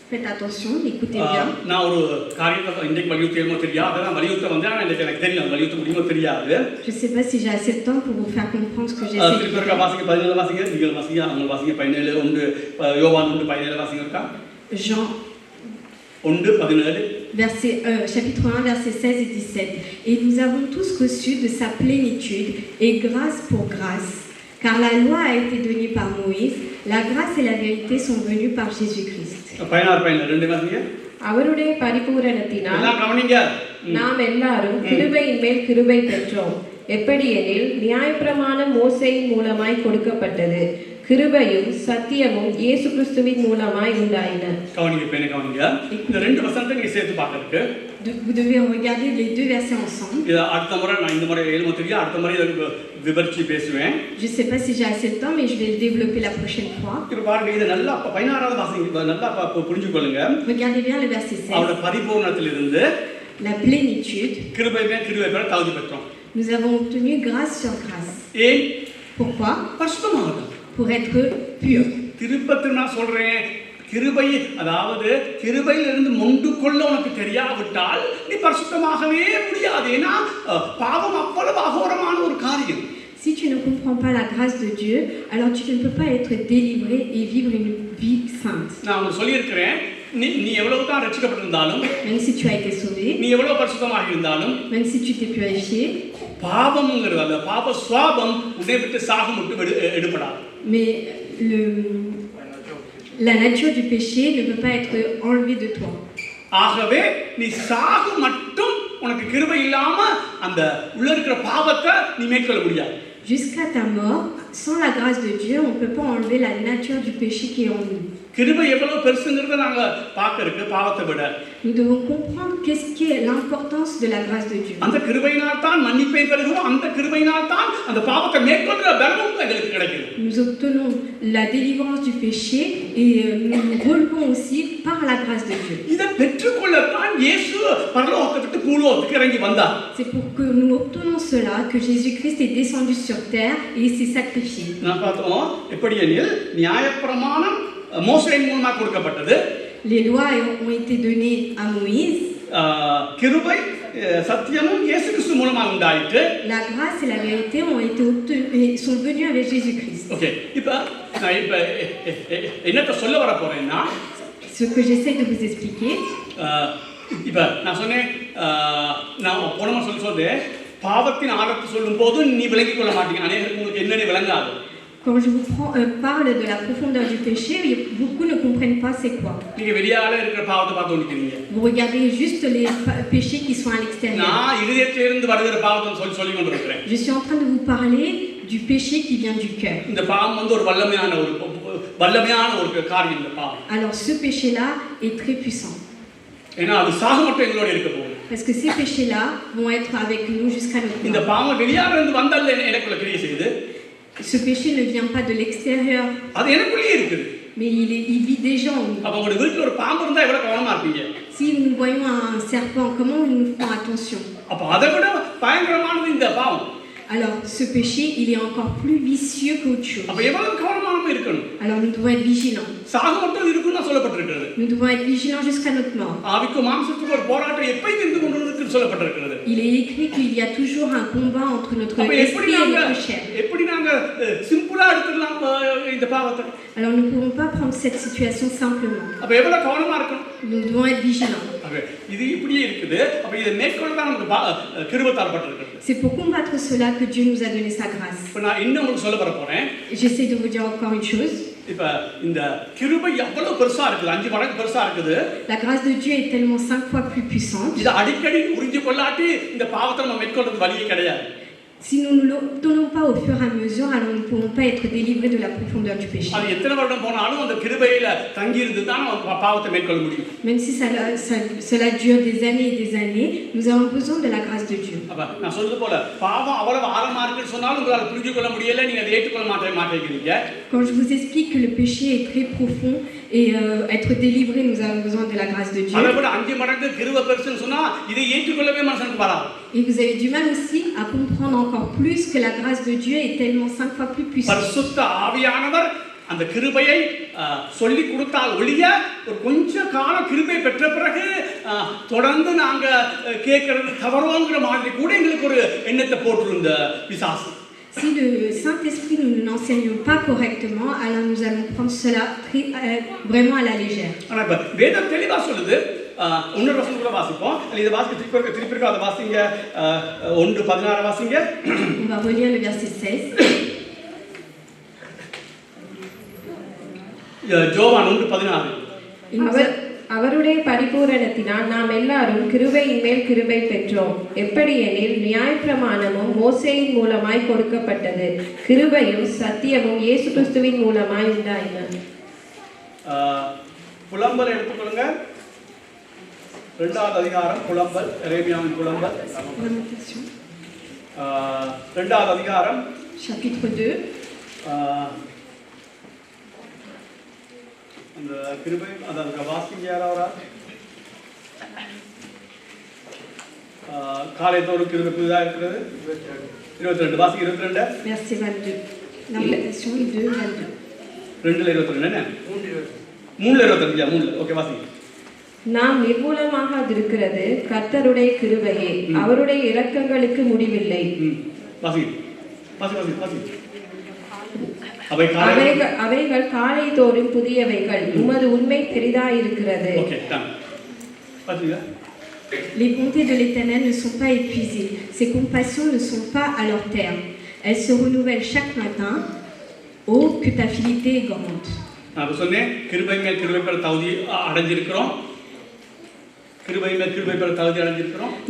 Faites attention, écoutez bien. நான் ஒரு காரியத்தை இன்றைக்கு வலியுறுத்தமோ தெரியாது, அதெல்லாம் வலியுறுத்த வந்து ஆனால் எனக்கு தெரியும், வலியுறுத்த முடியுமோ தெரியாது. Je ne sais pas si j'ai assez de temps pour vous faire comprendre ce que j'essaie de திருப்பி இருக்கா வாசிங்க, 17 வாசிங்க, நீங்கள் வாசிங்க, அவங்க வாசிங்க, 17 ஒன்று, யோவான் 1:17 வாசிங்க இருக்கா? Jean 1:17. chapitre 1, versets 16 et 17. Et nous avons tous reçu de sa plénitude et grâce pour grâce. Car la loi a été donnée par Moïse, la grâce et la vérité sont venues par Jésus-Christ. 16:2 வாசிங்க. அவருடைய பரிபூரணத்தினால் எல்லாம் கவனிங்க. நாம் எல்லாரும் கிருபையின் மேல் கிருபை பெற்றோம். எப்படியெனில் நியாயப்பிரமாணம் மோசேயின் மூலமாய் கொடுக்கப்பட்டது, கிருபையும் சத்தியமும் இயேசு கிறிஸ்துவின் மூலமாய் உண்டாயின. கவனிங்க, பேனை கவனிங்க. இந்த ரெண்டு வசனத்தை நீங்க சேர்த்து பார்க்கறதுக்கு Vous devez regarder les deux versets ensemble. அடுத்த முறை நான் இந்த முறை எழுமோ தெரியும், அடுத்த முறை விவரிச்சு பேசுவேன். Je ne sais pas si j'ai assez de temps, mais je vais le développer la prochaine fois. இப்போ பாருங்க, இது நல்லா 16வது வாசிங்க, நல்லா புரிஞ்சுக்கொள்ளுங்க. Regardez bien le verset 16. அவருடைய பரிபூரணத்திலிருந்து La plénitude, கிருபை மேல் கிருபை பெற தகுதி பெற்றோம். nous avons obtenu grâce sur grâce. ஏன்? Pourquoi? பரிசுத்தமாகணும். Pour être pur. திருப்பத்து நான் சொல்றேன், கிருபை, அதாவது கிருபையிலிருந்து மொண்டு கொள்ள உனக்கு தெரியாவிட்டால் நீ பரிசுத்தமாகவே முடியாது. ஏன்னா பாவம் அவ்வளவு அகோரமான ஒரு காரியம். Si tu ne comprends pas la grâce de Dieu, alors tu ne peux pas être délivré et vivre une vie sainte. நான் உங்களுக்கு சொல்லியிருக்கிறேன், நீ எவ்வளவு தான் ரட்சிக்கப்பட்டிருந்தாலும், Même si tu as été sauvé, நீ எவ்வளவு பரிசுத்தமாக இருந்தாலும், même si tu t'es purifié, பாவம்ங்கிறது அந்த பாப சுவாபம் உன்னை விட்டு சாகம் விட்டு எடுபடாது. mais la nature du péché ne peut pas être enlevée de toi. ஆகவே நீ சாகு மட்டும் உனக்கு கிருபை இல்லாம அந்த உள்ள இருக்கிற பாவத்தை நீ மேற்கொள்ள முடியாது. Jusqu'à ta mort, sans la grâce de Dieu, on ne peut pas enlever la nature du péché qui est en nous. கிருபை எவ்வளவு பெருசுங்கிறத நாங்க பார்க்கறதுக்கு பாவத்தை விட Nous devons comprendre qu'est-ce qu'est l'importance de la grâce de Dieu. அந்த கிருபையினால் தான் மன்னிப்பை பெறுகிறோம், அந்த கிருபையினால் தான் அந்த பாவத்தை மேற்கொள்கிற பலமும் எங்களுக்கு கிடைக்குது. Nous obtenons la délivrance du péché et nous nous relevons aussi par la grâce de Dieu. இதை பெற்றுக்கொள்ளத்தான் இயேசு பரலோகத்தை விட்டு பூலோகத்துக்கு இறங்கி வந்தார். C'est pour que nous obtenons cela que Jésus-Christ est descendu sur terre et s'est sacrifié. நான் பார்த்தோம், எப்படி எனில் நியாயப்பிரமாணம் மோசேயின் மூலமாக கொடுக்கப்பட்டது. Les lois ont été données à Moïse. கிருபை சத்தியமும் இயேசு கிறிஸ்து மூலமாக உண்டாயிற்று. La grâce et la vérité ont été obtenues, sont venues avec Jésus-Christ. Okay, இப்போ நான் என்னத்தை சொல்ல வர போறேன்னா, Ce que j'essaie de vous expliquer, இப்போ நான் சொன்னேன், நான் போனமா சொல்றேன், பாவத்தின் ஆழத்தை சொல்லும் போது நீ விளங்கிக் கொள்ள மாட்டீங்க, அநேகருக்கு உங்களுக்கு என்னன்னு விளங்காது. quand je vous parle de la profondeur du péché, beaucoup ne comprennent pas c'est quoi. நீங்க வெளியால இருக்கிற பாவத்தை பார்த்து நிக்கிறீங்க. Vous regardez juste les péchés qui sont à l'extérieur. நான் இதயத்திலிருந்து வருகிற பாவத்தை சொல்லி கொண்டிருக்கிறேன். Je suis en train de vous parler du péché qui vient du cœur. இந்த பாவம் வந்து ஒரு வல்லமையான ஒரு காரியம். இந்த பாவம், Alors ce péché-là est très puissant. ஏன்னா அது சாக மட்டும் எங்களோட இருக்க போகுது. Parce que ces péchés-là vont être avec nous jusqu'à notre இந்த mort. பாவம் வெளியால இருந்து வந்தால எனக்குள்ள கிரியை செய்யுது. Ce péché ne vient pas de l'extérieur, அது எனக்குள்ளே இருக்குது. mais il vit déjà en nous. அப்ப உங்க வீட்டுல ஒரு பாம்பு இருந்தா எவ்வளவு கவனமா இருப்பீங்க? Si nous voyons un serpent, comment nous ferons attention? அப்ப அதை விட பயங்கரமானது இந்த பாவம். Alors ce péché, il est encore plus vicieux qu'autre chose. அப்ப எவ்வளவு கவனமா இருக்கணும்? Alors nous devons être vigilants. சாக மட்டும் இருக்குன்னு சொல்லப்பட்டிருக்கு. சொல்லப்பட்டிருக்கிறது. Nous devons être vigilants jusqu'à notre mort. ஆவிக்கும் மாம்சத்துக்கும் ஒரு போராட்டம் எப்பயும் இருந்து கொண்டிருக்கிறது சொல்லப்பட்டிருக்கிறது. Il est écrit qu'il y a toujours un combat entre notre அப்ப எப்படி esprit et நாங்க notre chair. எப்படி நாங்க சிம்பிளா எடுத்துடலாம் இந்த பாவத்தை? Alors nous ne pouvons pas prendre cette situation simplement. அப்ப எவ்வளவு கவனமா இருக்கணும்? Nous devons être vigilants. அப்ப இது இப்படியே இருக்குது. அப்ப இதை மேற்கொள்ள தான் நமக்கு கிருபை தரப்பட்டிருக்கிறது. C'est pour combattre cela que Dieu nous a donné sa grâce. இப்ப நான் இன்னும் உங்களுக்கு சொல்ல வர போறேன். J'essaie de vous dire encore une chose. இப்ப இந்த கிருபை எவ்வளவு பெருசா இருக்குது, 5 மடங்கு பெருசா இருக்குது. La grâce de Dieu est tellement 5 fois plus puissante. இத அடிக்கடி புரிஞ்சு கொள்ளாட்டி இந்த பாவத்தை நம்ம மேற்கொள்றது வழியே கிடையாது. Si nous ne l'obtenons pas au fur et à mesure, alors nous ne pourrons pas être délivrés de la profondeur du péché. அது எத்தனை வருடம் போனாலும் அந்த கிருபையில தங்கி இருந்து தான் நம்ம பாவத்தை மேற்கொள்ள முடியும். Même si cela dure des années, nous avons besoin de la grâce de Dieu. அப்ப நான் சொல்றது போல பாவம் அவ்வளவு ஆழமா இருக்குன்னு சொன்னாலும் உங்களால புரிஞ்சு கொள்ள முடியல, நீங்க அதை ஏற்றுக்கொள்ள மாட்டேங்கிறீங்க. Quand je vous explique que le péché est très profond et être délivré, nous avons besoin de la grâce de Dieu. அதை விட 5 மடங்கு கிருபை பெருசுன்னு சொன்னா இதை ஏற்றுக்கொள்ளவே மனசுக்கு வராது. Et vous avez du mal aussi à comprendre encore plus que la grâce de Dieu est tellement 5 fois plus puissante. பரிசுத்த ஆவியானவர் அந்த கிருபையை சொல்லி கொடுத்தால் ஒழிய ஒரு கொஞ்ச கால கிருபை பெற்ற பிறகு தொடர்ந்து நாங்க கேட்கறது தவறோங்கிற மாதிரி கூட எங்களுக்கு ஒரு எண்ணத்தை போட்டிருந்த பிசாசு. Si le Saint-Esprit nous n'enseignons pas correctement, alors nous allons prendre cela vraiment à la légère. ஆனா இப்ப வேதம் தெளிவா சொல்லுது. இன்னொரு வசனம் கூட வாசிப்போம். இத வாசிக்க திருப்பி அதை வாசிங்க. 1:16 வாசிங்க. On va relire le verset 16. யோவான் 1:16. அவருடைய பரிபூரணத்தினால் நாம் எல்லாரும் கிருபையின் மேல் கிருபை பெற்றோம். எப்படி எனில் நியாயப்பிரமாணமும் மோசேயின் மூலமாய் கொடுக்கப்பட்டது, கிருபையும் சத்தியமும் இயேசு கிறிஸ்துவின் மூலமாய் உண்டாயின. புலம்பல் எடுத்துக்கொள்ளுங்க. 2வது அதிகாரம் புலம்பல், எரேமியாவின் புலம்பல். 2வது அதிகாரம் chapitre 2. அந்த கிருபை அத வாசிங்க யாராவது. காலைதோறும் கிருபை புதிதாக இருக்கிறது. 22 வாசிங்க. 22 verset 22. Lamentation 2:22. 2:22 என்ன? 3:22. ஓகே வாசிங்க. நாம் நிர்மூலமாகாதிருக்கிறது கர்த்தருடைய கிருபையே, அவருடைய இரக்கங்களுக்கு முடிவில்லை. வாசிங்க வாசிங்க வாசிங்க. அவைகள் காலை தோறும் புதியவைகள், உமது உண்மை பெரிதாயிருக்கிறது. Les bontés de l'Éternel ne sont pas épuisées, ses compassions ne sont pas à leur terme. Elles se renouvellent chaque matin. Oh, que ta fidélité est grande. நான் சொன்னேன் கிருபை மேல் கிருபை பெற தகுதி அடைஞ்சிருக்கிறோம்.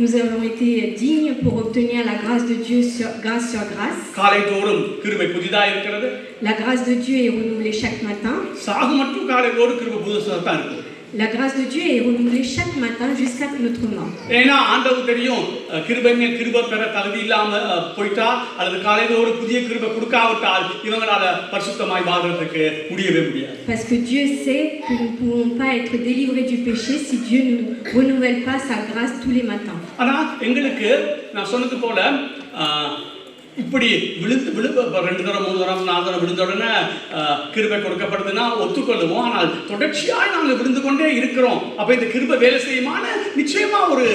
Nous avons été dignes pour obtenir la grâce de Dieu grâce sur grâce. La grâce de Dieu est renouvelée chaque matin. La grâce de Dieu est renouvelée chaque matin jusqu'à notre mort. ஏனா ஆண்டவருக்கு தெரியும் கிருபை மேல் கிருபை பெற தகுதி இல்லாம போய்ட்டா அல்லது காலையோடு புதிய கிருபை கொடுக்காவிட்டால் இவங்களால பரிசுத்தமாய் வாழ்றதுக்கு முடியவே முடியாது. Parce que Dieu sait que nous ne pouvons pas être délivrés du péché si Dieu ne renouvelle pas sa grâce tous les matins. ஆனா எங்களுக்கு நான் சொன்னது போல இப்படி விழுந்து 2 தடவை 3 தடவை 4 தடவை விழுந்த உடனே கிருபை கொடுக்கப்படுதுன்னா ஒத்துக்கொள்ளுவோம். ஆனால் தொடர்ச்சியாய் நாங்கள் விழுந்து கொண்டே இருக்கிறோம். அப்ப இந்த கிருபை வேலை செய்யுமான நிச்சயமா ஒரு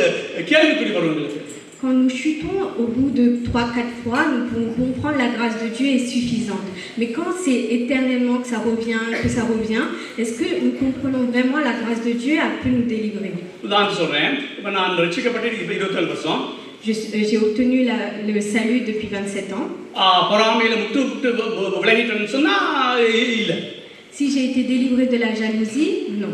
கேள்விக்குறி வரும் எங்களுக்கு. Quand nous chutons au bout de 3-4 fois, nous pouvons comprendre la grâce de Dieu est suffisante. Mais quand c'est éternellement que ça revient, est-ce que nous comprenons vraiment la grâce de Dieu a pu nous délivrer? உதாரணம் சொல்றேன். இப்ப நான் ரட்சிக்கப்பட்டு 27 வருஷம். J'ai obtenu le salut depuis 27 ans. Si j'ai été délivré de la jalousie, non.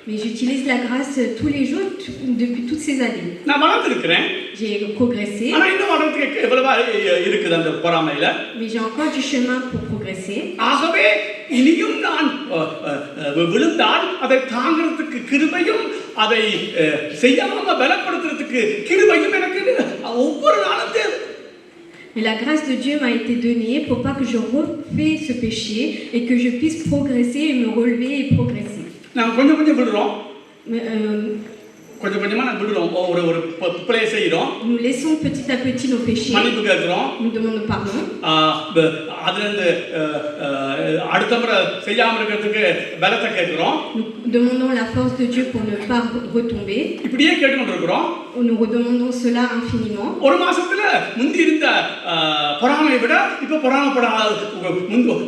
Mais j'utilise la grâce tous les jours depuis toutes ces années. J'ai progressé. Mais j'ai encore du chemin pour progresser. இனியும் நான் விழுந்தால் அதை தாங்கிறதுக்கு கிருபையும் அதை செய்யாம பலப்படுத்துறதுக்கு கிருபையும் எனக்கு ஒவ்வொரு நாளும் தேவை. Mais la grâce de Dieu m'a été donnée pour pas que je refais ce péché et que je puisse progresser et me relever et progresser. நான் கொஞ்சம் கொஞ்சம் விழுறோம். கொஞ்சம் கொஞ்சமா நம்ம விடுறோம். ஒரு பிழை செய்யறோம், nous laissons petit à petit nos péchés, மன்னிப்பு கேட்கிறோம், nous demandons pardon. அதுல இருந்து அடுத்த முறை செய்யாம இருக்கிறதுக்கு பலத்தை கேட்கிறோம். Nous demandons la force de Dieu pour ne pas retomber. இப்படியே கேட்டுக்கொண்டு இருக்கிறோம். Nous redemandons cela infiniment. ஒரு மாசத்துல முந்தி இருந்த பொறாமையை விட இப்ப பொறாமப்படாத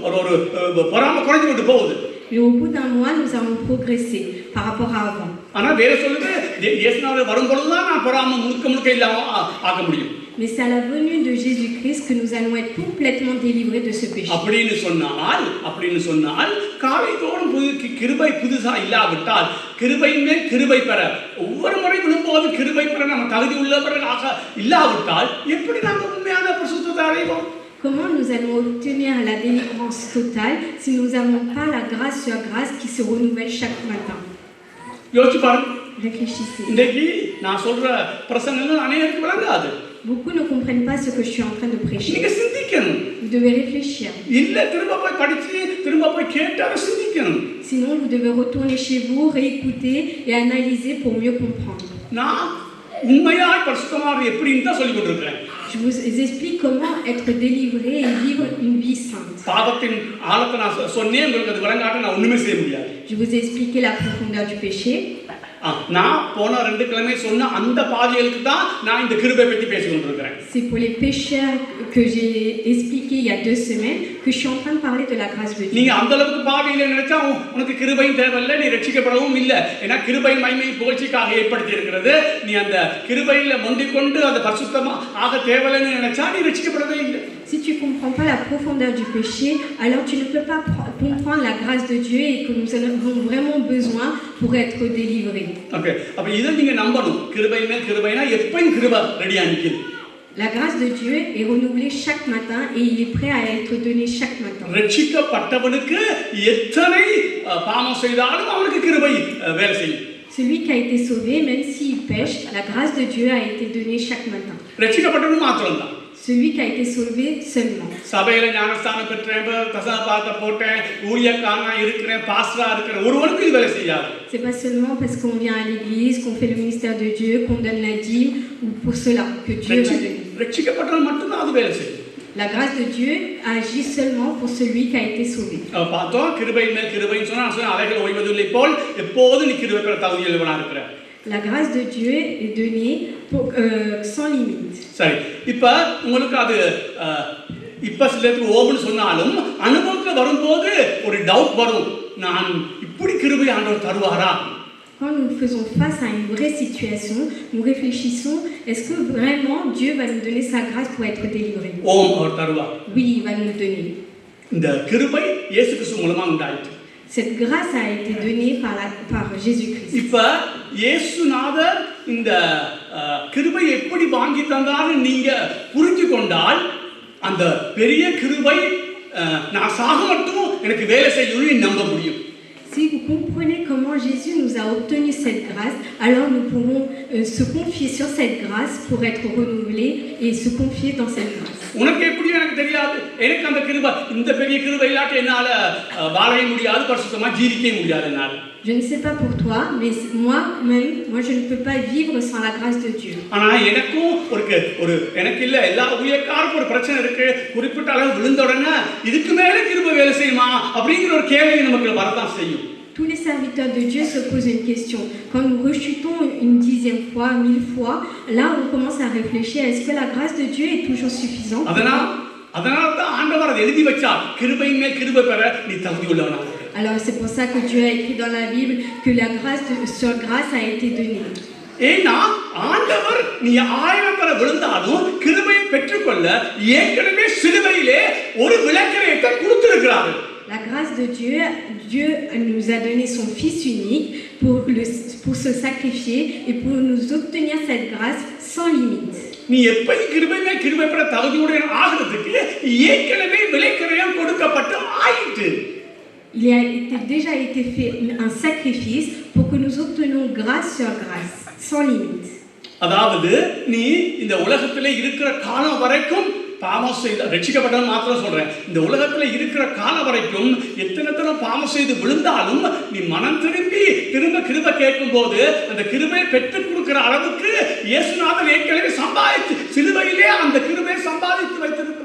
ஒரு பொறாமை குறைஞ்சு கொண்டு போகுது. Mais au bout d'un mois, nous avons progressé par rapport à avant. ஆனா வேற சொல்லுது, இயேசுநாதர் வரும்பொழுதுதான் நான் பொறாமை முழுக்க இல்லாம ஆக்க முடியும். Mais c'est à la venue de Jésus-Christ que nous allons être complètement délivrés de ce péché. அப்படின்னு சொன்னால் காலைதோறும் கிருபை புதுசா இல்லாவிட்டால் கிருபையின் மேல் கிருபை பெற ஒவ்வொரு முறை விழும்போது கிருபை பெற நம்ம தகுதி உள்ளவர்களாக இல்லாவிட்டால் எப்படி நாங்கள் உண்மையான பரிசுத்தத்தை அடைவோம்? Comment nous allons obtenir la délivrance totale si nous n'avons pas la grâce sur grâce qui se renouvelle chaque matin? யோசிச்சு பாருங்க. Réfléchissez. இன்னைக்கு நான் சொல்ற பிரசங்கங்கள் அநேகருக்கு விளங்காது. Beaucoup ne comprennent pas ce que je suis en train de prêcher. நீங்க சிந்திக்கணும். Vous devez réfléchir. இல்ல திரும்ப போய் படிச்சு திரும்ப போய் கேட்டால சிந்திக்கணும். Sinon, vous devez retourner chez vous, réécouter et analyser pour mieux comprendre. நான் உண்மையாய் பரிசுத்தமாக எப்படின்னு தான் சொல்லிக் கொண்டிருக்கிறேன். Je vous explique comment être délivré et vivre une vie sainte. பாவத்தின் ஆழத்தை நான் சொன்னேன், உங்களுக்கு அது விளங்காட்ட நான் ஒண்ணுமே செய்ய முடியாது. Je vous ai expliqué la profondeur du péché. நான் போன 2 கிழமை சொன்ன அந்த பாவிகளுக்கு தான் நான் இந்த கிருபை பற்றி பேசிக் கொண்டிருக்கிறேன். C'est pour les pécheurs que j'ai expliqué il y a 2 semaines que je suis en train de parler de la grâce de Dieu. நீங்க அந்த அளவுக்கு பாவியில நினைச்சா உனக்கு கிருபையும் தேவையில்லை, நீ ரட்சிக்கப்படவும் இல்லை. ஏன்னா கிருபையின் மகிமை புகழ்ச்சிக்காக ஏற்படுத்தி இருக்கிறது. நீ அந்த கிருபையில மொண்டிக்கொண்டு அந்த பரிசுத்தமா ஆக தேவையில்லைன்னு நினைச்சா நீ ரட்சிக்கப்படவே இல்லை. Si tu ne comprends pas la profondeur du péché, alors tu ne peux pas comprendre la grâce de Dieu et que nous en avons vraiment besoin pour être délivrés. Okay, அப்ப இதை நீங்க நம்பணும். கிருபையினா கிருபைனா எப்பவும் கிருபை ரெடியா நிக்குது. La grâce de Dieu est renouvelée chaque matin et il est prêt à être donné chaque matin. ரட்சிக்கப்பட்டவனுக்கு எத்தனை பாவம் செய்தாலும் அவனுக்கு கிருபை வேலை செய்யும். Celui qui a été sauvé, même s'il pêche, la grâce de Dieu a été donnée chaque matin. ரட்சிக்கப்பட்டவனுக்கு மாத்திரம்தான். Celui qui a été sauvé seulement. சபையில ஞானஸ்தானம் பெற்றேன், தசமபாகத்தை போட்டேன், ஊழியக்காரனா இருக்கிறேன், பாஸ்டரா இருக்கிறேன், ஒருவனுக்கு இது வேலை செய்யாது. C'est pas seulement parce qu'on vient à l'église, qu'on fait le ministère de Dieu, qu'on donne la dîme ou pour cela que Dieu va donner. ரட்சிக்கப்பட்டவன் மட்டும்தான் அது வேலை செய்யும். La grâce de Dieu agit seulement pour celui qui a été sauvé. பார்த்தோம், கிருபையின் மேல் கிருபைன்னு சொன்னா அலைகள் ஓய்வதில்லை போல் எப்போது நீ கிருபை பெற தகுதியுள்ளவனா இருக்கிற. La grâce de Dieu est donnée sans limite. சரி, இப்ப உங்களுக்கு அது இப்ப சிலருக்கு ஓவன்னு சொன்னாலும் அனுபவத்துல வரும்போது ஒரு டவுட் வரும், நான் இப்படி கிருபை ஆண்டவர் தருவாரா? Quand nous faisons face à une vraie situation, nous réfléchissons, est-ce que vraiment Dieu va nous donner sa grâce pour être délivrés? ஓம் அவர் தருவார். Oui, il va nous le donner. இந்த கிருபை இயேசு கிறிஸ்து மூலமா உண்டாயிற்று. Cette grâce a été donnée par Jésus-Christ. இப்ப இயேசுநாதர் இந்த கிருபை எப்படி வாங்கி தந்தான்னு நீங்க புரிஞ்சு கொண்டால் அந்த பெரிய கிருபை நான் சாக மட்டும் எனக்கு வேலை செய்யணும்னு நம்ப முடியும். Si vous comprenez comment Jésus nous a obtenu cette grâce, alors nous pourrons se confier sur cette grâce pour être renouvelés et se confier dans cette grâce. உனக்கு எப்படி எனக்கு தெரியாது, எனக்கு அந்த கிருபை இந்த பெரிய கிருபை இல்லாட்டி என்னால வாழவே முடியாது, பரிசுத்தமா ஜீவிக்கவே முடியாது என்னால. Je ne sais pas pour toi, mais moi je ne peux pas vivre sans la grâce de Dieu. ஆனா எனக்கும் ஒரு எனக்கு இல்ல எல்லா ஊழியக்காருக்கும் ஒரு பிரச்சனை இருக்கு. குறிப்பிட்ட அளவு விழுந்த உடனே இதுக்கு மேல கிருபை வேலை செய்யுமா அப்படிங்கிற ஒரு கேள்வி நமக்கு வரதான் செய்யும். Tous les serviteurs de Dieu se posent une question. Quand nous rechutons une 10e fois, 1000 fois, là on commence à réfléchir, est-ce que la grâce de Dieu est toujours suffisante? அதனால தான் ஆண்டவர் அதை எழுதி வச்சார், கிருபையின் மேல் கிருபை பெற நீ தகுதி உள்ளவனா. Alors c'est pour ça que Dieu a écrit dans la Bible que la grâce sur grâce a été donnée. ஏன்னா ஆண்டவர் நீ 1000 முறை விழுந்தாலும் கிருபையை பெற்றுக்கொள்ள ஏற்கனவே சிலுவையிலே ஒரு விளக்கரையத்தை கொடுத்திருக்கிறார். La grâce de Dieu nous a donné son Fils unique pour se sacrifier et pour nous obtenir cette grâce sans limite. நீ எப்படி கிருபை பெற தகுதியுடைய ஆகிறதுக்கு ஏற்கனவே விளக்கரையம் கொடுக்கப்பட்டு ஆயிற்று. Il a déjà été fait un sacrifice pour que nous obtenions grâce sur grâce, sans limite. அதாவது நீ இந்த உலகத்திலே இருக்கிற காலம் வரைக்கும் பாவம் செய்த ரட்சிக்கப்பட்டவன் மாத்திரம் சொல்றேன், இந்த உலகத்துல இருக்கிற காலம் வரைக்கும் எத்தனை பாவம் செய்து விழுந்தாலும் நீ மனம் திரும்பி திரும்ப கிருபை கேட்கும் போது அந்த கிருபையை பெற்றுக் கொடுக்கிற அளவுக்கு இயேசுநாதர் ஏற்கனவே சம்பாதித்து சிலுவையிலே அந்த கிருபையை சம்பாதித்து வைத்திருக்கிறார்.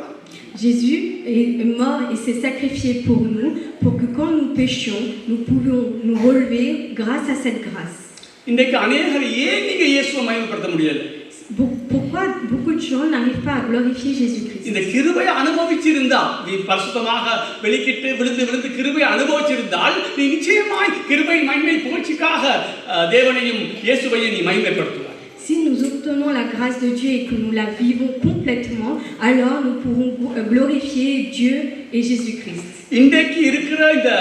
Jésus est mort et s'est sacrifié pour nous, pour que quand nous péchions, nous pouvions nous relever grâce à cette grâce. இன்றைக்கு அநேகர் ஏன் நீங்க இயேசுவை மகிமைப்படுத்த முடியல? Pourquoi beaucoup de gens n'arrivent pas à glorifier Jésus-Christ? இந்த கிருபை அனுபவிச்சிருந்தா, நீ பரிசுத்தமாக வெளிக்கிட்டு விழுந்து விழுந்து கிருபை அனுபவிச்சிருந்தால் நீ நிச்சயமாய் கிருபை மகிமை புகழ்ச்சிக்காக தேவனையும் இயேசுவையும் நீ மகிமைப்படுத்துவாய். Si nous obtenons la grâce de Dieu et que nous la vivons complètement, alors nous pourrons glorifier Dieu et Jésus-Christ. இன்றைக்கு இருக்கிற இந்த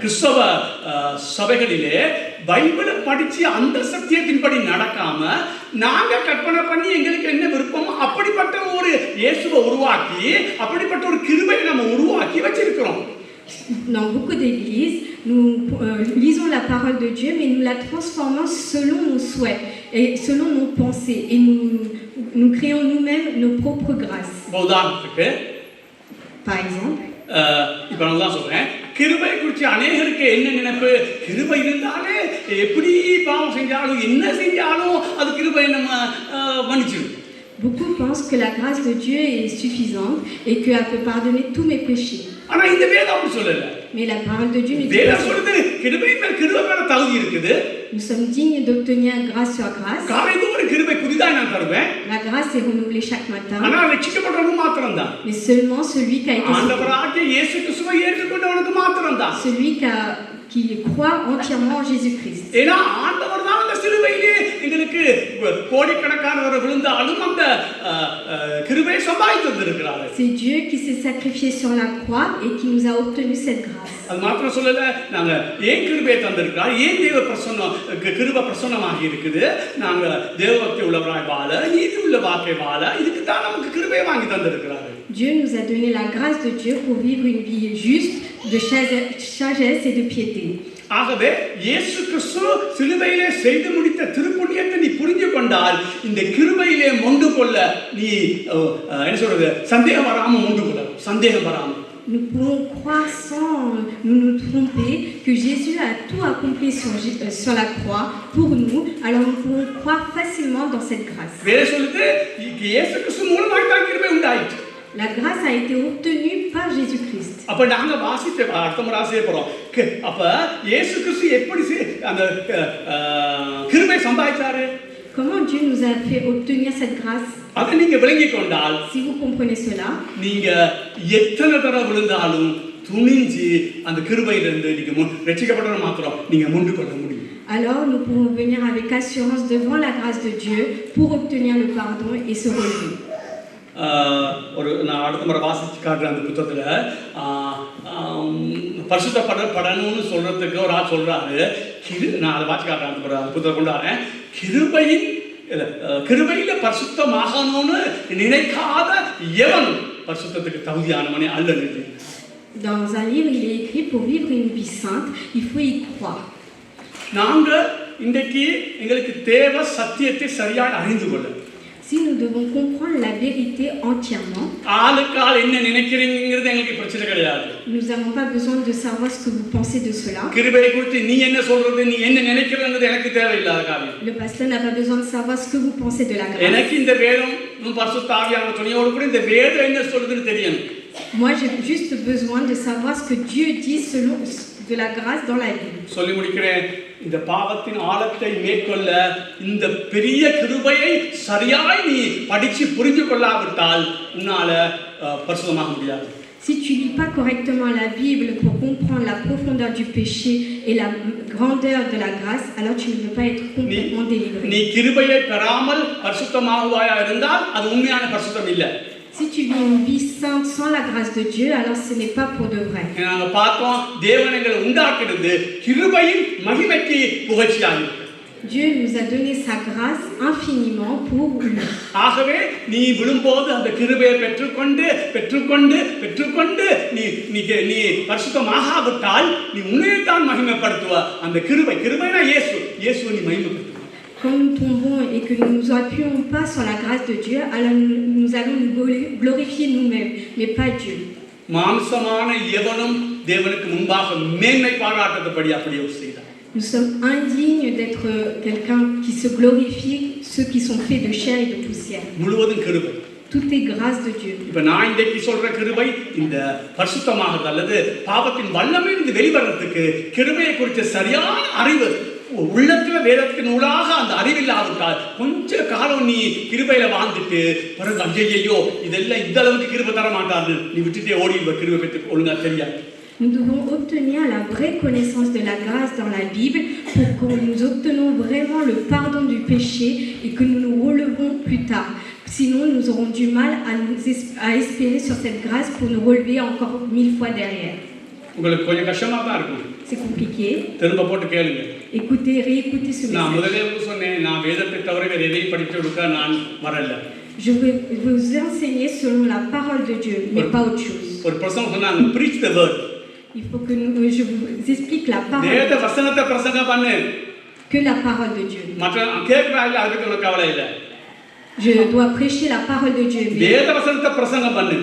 கிறிஸ்தவ சபைகளிலே பைபிளை படிச்சு அந்த சத்தியத்தின்படி நடக்காம நாங்க கற்பனை பண்ணி எங்களுக்கு என்ன விருப்பமோ அப்படிப்பட்ட ஒரு இயேசுவை உருவாக்கி அப்படிப்பட்ட ஒரு கிருபையை நம்ம உருவாக்கி வச்சிருக்கிறோம். Dans beaucoup d'églises, nous lisons la parole de Dieu, mais nous la transformons selon nos souhaits et selon nos pensées. Et nous créons nous-mêmes nos propres grâces. Par exemple, இப்போ நான் தான் சொல்றேன், கிருபை குறித்து அநேகருக்கு என்ன நினைப்பு, கிருபை இருந்தாலே எப்படி பாவம் செஞ்சாலும் என்ன செஞ்சாலும் அது கிருபை நம்ம மன்னிச்சிடும். Beaucoup pensent que la grâce de Dieu est suffisante et qu'elle peut pardonner tous mes péchés. ஆனா இந்த வேதம் அப்படி சொல்லல. Mais la parole de Dieu nous dit வேதம் சொல்லுது கிருபை மேல கிருபை மேல தகுதி இருக்குது. Nous sommes dignes d'obtenir grâce sur grâce. காலைதோறும் கிருபை புதிதாய் நான் தருவேன். La grâce est renouvelée chaque matin. ஆனா ரட்சிக்கப்பட்டவனுக்கு மாத்திரம் தான். Mais seulement celui qui a été ஆண்டவராகிய இயேசு கிறிஸ்துவை ஏற்றுக்கொண்டவனுக்கு மாத்திரம் தான். Celui qui croit entièrement en Jésus-Christ. ஏன்னா ஆண்டவர் தான் அந்த சிலுவையிலே எங்களுக்கு கோடிக்கணக்கானவர் விழுந்தாலும் அந்த கிருபையை சம்பாதித்து வந்திருக்கிறார். C'est Dieu qui s'est sacrifié sur la croix et qui nous a obtenu cette grâce. அது மாத்திரம் சொல்லல, நாங்க ஏன் கிருபையை தந்திருக்கிறார், ஏன் தேவ பிரசன்னம் கிருபை பிரசன்னமாக இருக்குது, நாங்க தேவபக்தி உள்ளவராய் வாழ நீதி உள்ள வாழ்க்கை வாழ இதுக்கு தான் நமக்கு கிருபையை வாங்கி தந்திருக்கிறார். Dieu nous a donné la grâce de Dieu pour vivre une vie juste, de sagesse et de piété. ஆகவே இயேசு கிறிஸ்து சிலுவையிலே செய்து முடித்த திருப்புண்ணியத்தை நீ புரிந்து கொண்டால் இந்த கிருபையிலே மொண்டு கொள்ள நீ என்ன சொல்றது சந்தேகம் வராம மொண்டு கொள்ள சந்தேகம் வராம. Nous pouvons croire sans nous tromper que Jésus a tout accompli sur la croix pour nous, alors nous pouvons croire facilement dans cette grâce. வேற சொல்லுது இயேசு கிறிஸ்து மூலமாக தான் கிருபை உண்டாயிற்று. La grâce a été obtenue par Jésus-Christ. அப்ப நாங்க வாசித்த அர்த்தம் ராசியே போறோம். அப்ப இயேசு கிறிஸ்து எப்படி அந்த கிருபை சம்பாதிச்சாரு? Comment Dieu nous a fait obtenir cette grâce? அதை நீங்க விளங்கி கொண்டால், si vous comprenez cela, நீங்க எத்தனை தடவை விழுந்தாலும் துணிஞ்சு அந்த கிருபையிலிருந்து நீங்க ரட்சிக்கப்பட்டவரை மாத்திரம் நீங்க முண்டு கொள்ள முடியும். Alors nous pouvons venir avec assurance devant la grâce de Dieu pour obtenir le pardon et se relever. ஒரு நான் அடுத்த முறை வாசிச்சு காட்டுறேன் அந்த புத்தகத்தில் பரிசுத்தப்படணும்னு சொல்றதுக்கு ஒரு ஆள் சொல்றாரு. நான் அதை வாசி காட்டுறேன் அந்த புத்தகம் கொண்டாடுறேன். கிருபையில பரிசுத்தமாகணும்னு நினைக்காத எவன் பரிசுத்தத்துக்கு தகுதியானவனே அல்ல. Dans un livre il est écrit pour vivre une vie sainte il faut y croire. நாங்க இன்றைக்கு எங்களுக்கு தேவை சத்தியத்தை சரியாக அறிந்து கொள்ள. Si nous devons comprendre la vérité entièrement, nous n'avons pas besoin de savoir ce que vous pensez de cela. Le pasteur n'a pas besoin de savoir ce que vous pensez de la grâce. Moi j'ai juste besoin de savoir ce que Dieu dit selon de la grâce dans la Bible. சொல்லி முடிக்கிறேன். இந்த பாவத்தின் ஆழத்தை மேற்கொள்ள இந்த பெரிய கிருபையை சரியாய் நீ படிச்சு புரிந்து கொள்ளாவிட்டால் உன்னால பரிசுத்தமாக முடியாது. Si tu lis pas correctement la Bible pour comprendre la profondeur du péché et la grandeur de la grâce, alors tu ne peux pas être complètement délivré. நீ கிருபையை பெறாமல் பரிசுத்தமாகுவாயா இருந்தால் அது உண்மையான பரிசுத்தம் இல்லை. Si tu vis une vie sainte sans la grâce de Dieu, alors ce n'est pas pour de vrai. நாங்க பார்த்தோம் தேவன் எங்களை உண்டாக்கினது கிருபையின் மகிமைக்கு புகழ்ச்சியாக. Dieu nous a donné sa grâce infiniment pour lui. ஆகவே நீ விழும்போது அந்த கிருபையை பெற்றுக்கொண்டு பெற்றுக்கொண்டு பெற்றுக்கொண்டு நீ நீ பரிசுத்தமாகாவிட்டால் நீ உன்னைத்தான் மகிமைப்படுத்துவ. அந்த கிருபைனா இயேசுவை நீ மகிமைப்படுத்துவ. quand nous tombons et que nous ne nous appuyons pas sur la grâce de Dieu, alors nous allons nous glorifier nous-mêmes, mais pas Dieu. மாம்சமான எவனும் தேவனுக்கு முன்பாக மேன்மை பாராட்டத்தபடி அப்படியே செய்தார். Nous sommes indignes d'être quelqu'un qui se glorifie, ceux qui sont faits de chair et de poussière. முழுவதும் கிருபை. Tout est grâce de Dieu. இப்ப நான் இன்றைக்கு சொல்ற கிருபை இந்த பரிசுத்தமாகிறது அல்லது பாவத்தின் வல்லமையிலிருந்து வெளிவரத்துக்கு கிருபையை குறித்த சரியான அறிவு உள்ளத்துல வேதத்தின் ஊடாக அந்த அறிவில்லாவிட்டால் கொஞ்ச காலம் நீ கிருபையில வாழ்ந்துட்டு பிறகு ஐயையோ இதெல்லாம் இந்த அளவுக்கு கிருபை தர மாட்டார்கள் நீ விட்டுட்டே ஓடி கிருபை பெற்று ஒழுங்கா தெரியாது. Nous devons obtenir la vraie connaissance de la grâce dans la Bible pour que nous obtenions vraiment le pardon du péché et que nous nous relevons plus tard. Sinon, nous aurons du mal à espérer sur cette grâce pour nous relever encore 1000 fois derrière. உங்களுக்கு கொஞ்சம் கஷ்டமா தான் இருக்கும். C'est compliqué. திரும்ப போட்டு கேளுங்க. Écoutez, réécoutez ce நான் message. முதல்ல சொன்னேன் நான் வேதத்தை தவிர வேற எதையும் படித்து கொடுக்க நான் வரல. Je vais vous enseigner selon la parole de Dieu, mais pas autre chose. ஒரு பிரசங்கம் சொன்னாங்க preach the word. Il faut que je vous explique la parole. வேத வசனத்தை பிரசங்கம் பண்ணு. Que la parole de Dieu. மற்ற கேக்குறாங்க அதுக்கு உனக்கு கவலை இல்ல. Je dois prêcher la parole de Dieu. வேத வசனத்தை பிரசங்கம் பண்ணு.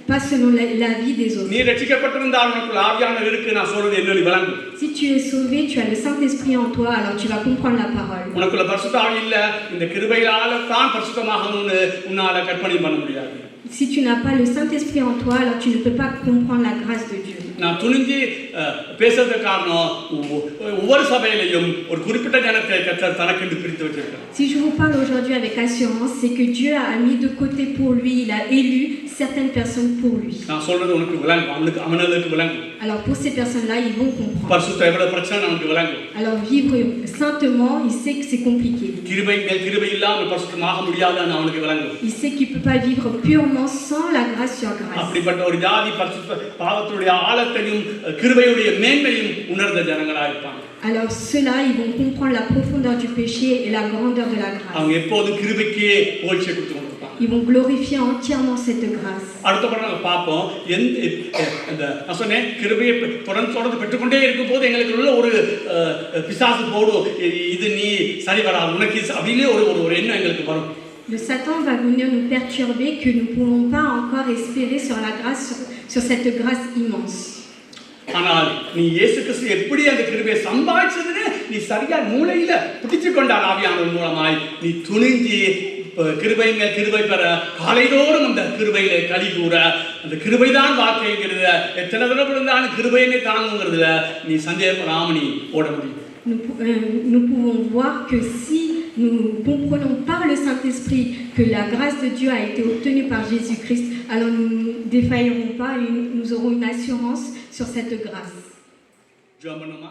Pas selon la vie des autres. நீ ரட்சிக்கப்பட்டிருந்தால் உனக்கு ஆவியானவர் இருக்கு நான் சொல்றது என்னன்னு விளங்கும். Si tu es sauvé, tu as le Saint-Esprit en toi, alors tu vas comprendre la parole. உனக்குள்ள பரிசுத்த ஆவி இல்ல இந்த கிருபையால தான் பரிசுத்தமாகணும்னு உன்னால கற்பனை பண்ண முடியாது. Si tu n'as pas le Saint-Esprit en toi, alors tu ne peux pas comprendre la grâce de Dieu. நான் துணிஞ்சு பேசுறது காரணம் ஒவ்வொரு சபையிலையும் ஒரு குறிப்பிட்ட ஜனத்தை கர்த்தர் தனக்கென்று பிரித்து வச்சிருக்கிறார். Si je vous parle aujourd'hui avec assurance, c'est que Dieu a mis de côté pour lui, il a élu certaines personnes pour lui. நான் சொல்றது உனக்கு விளங்கும் அவனுக்கு விளங்கும். Alors pour ces personnes-là, ils vont comprendre. பரிசுத்த எவ்வளவு பிரச்சனை நமக்கு விளங்கும். Alors vivre saintement, il sait que c'est compliqué. கிருபை இல்லாமல் பரிசுத்தமாக முடியாதுன்னு அவனுக்கு விளங்கும். Il sait qu'il peut pas vivre purement sans la grâce sur grâce. அப்படிப்பட்ட ஒரு ஜாதி பரிசுத்த பாவத்துடைய ஆழத்தையும் கிருபையுடைய மேன்மையும் உணர்ந்த ஜனங்களா இருப்பாங்க. Alors ceux-là, ils vont comprendre la profondeur du péché et la grandeur de la grâce. அவங்க எப்போதும் கிருபைக்கே புகழ்ச்சி கொடுத்து கொண்டிருப்பாங்க. Ils vont glorifier entièrement cette grâce. அடுத்த படம் நாங்கள் பார்ப்போம். இந்த நான் சொன்னேன் கிருபையை தொடர்ந்து பெற்றுக்கொண்டே இருக்கும் போது எங்களுக்கு உள்ள ஒரு பிசாசு போடும் இது நீ சரி வராது உனக்கு அப்படின்னு ஒரு எண்ணம் எங்களுக்கு வரும். Le Satan va venir nous perturber que nous ne pouvons pas encore espérer sur la grâce, sur cette grâce immense. ஆனால் நீ இயேசு கிறிஸ்து எப்படி அந்த கிருபையை சம்பாதிச்சதுன்னு நீ சரியா மூளையில பிடிச்சு கொண்டால் ஆவியானவர் மூலமாய் நீ துணிஞ்சி கிருபை பெற காலைதோறும் அந்த கிருபையில களி கூற அந்த கிருபைதான் வாழ்க்கைங்கிறத எத்தனை தடவை இருந்தாலும் கிருபையினை தாங்குங்கிறதுல நீ சந்தேகப்படாம நீ ஓட முடியும். Nous pouvons voir que si nous comprenons par le Saint-Esprit que la grâce de Dieu a été obtenue par Jésus-Christ, alors nous ne défaillerons pas et nous aurons une assurance sur cette grâce. ஜெபம் பண்ணுமா?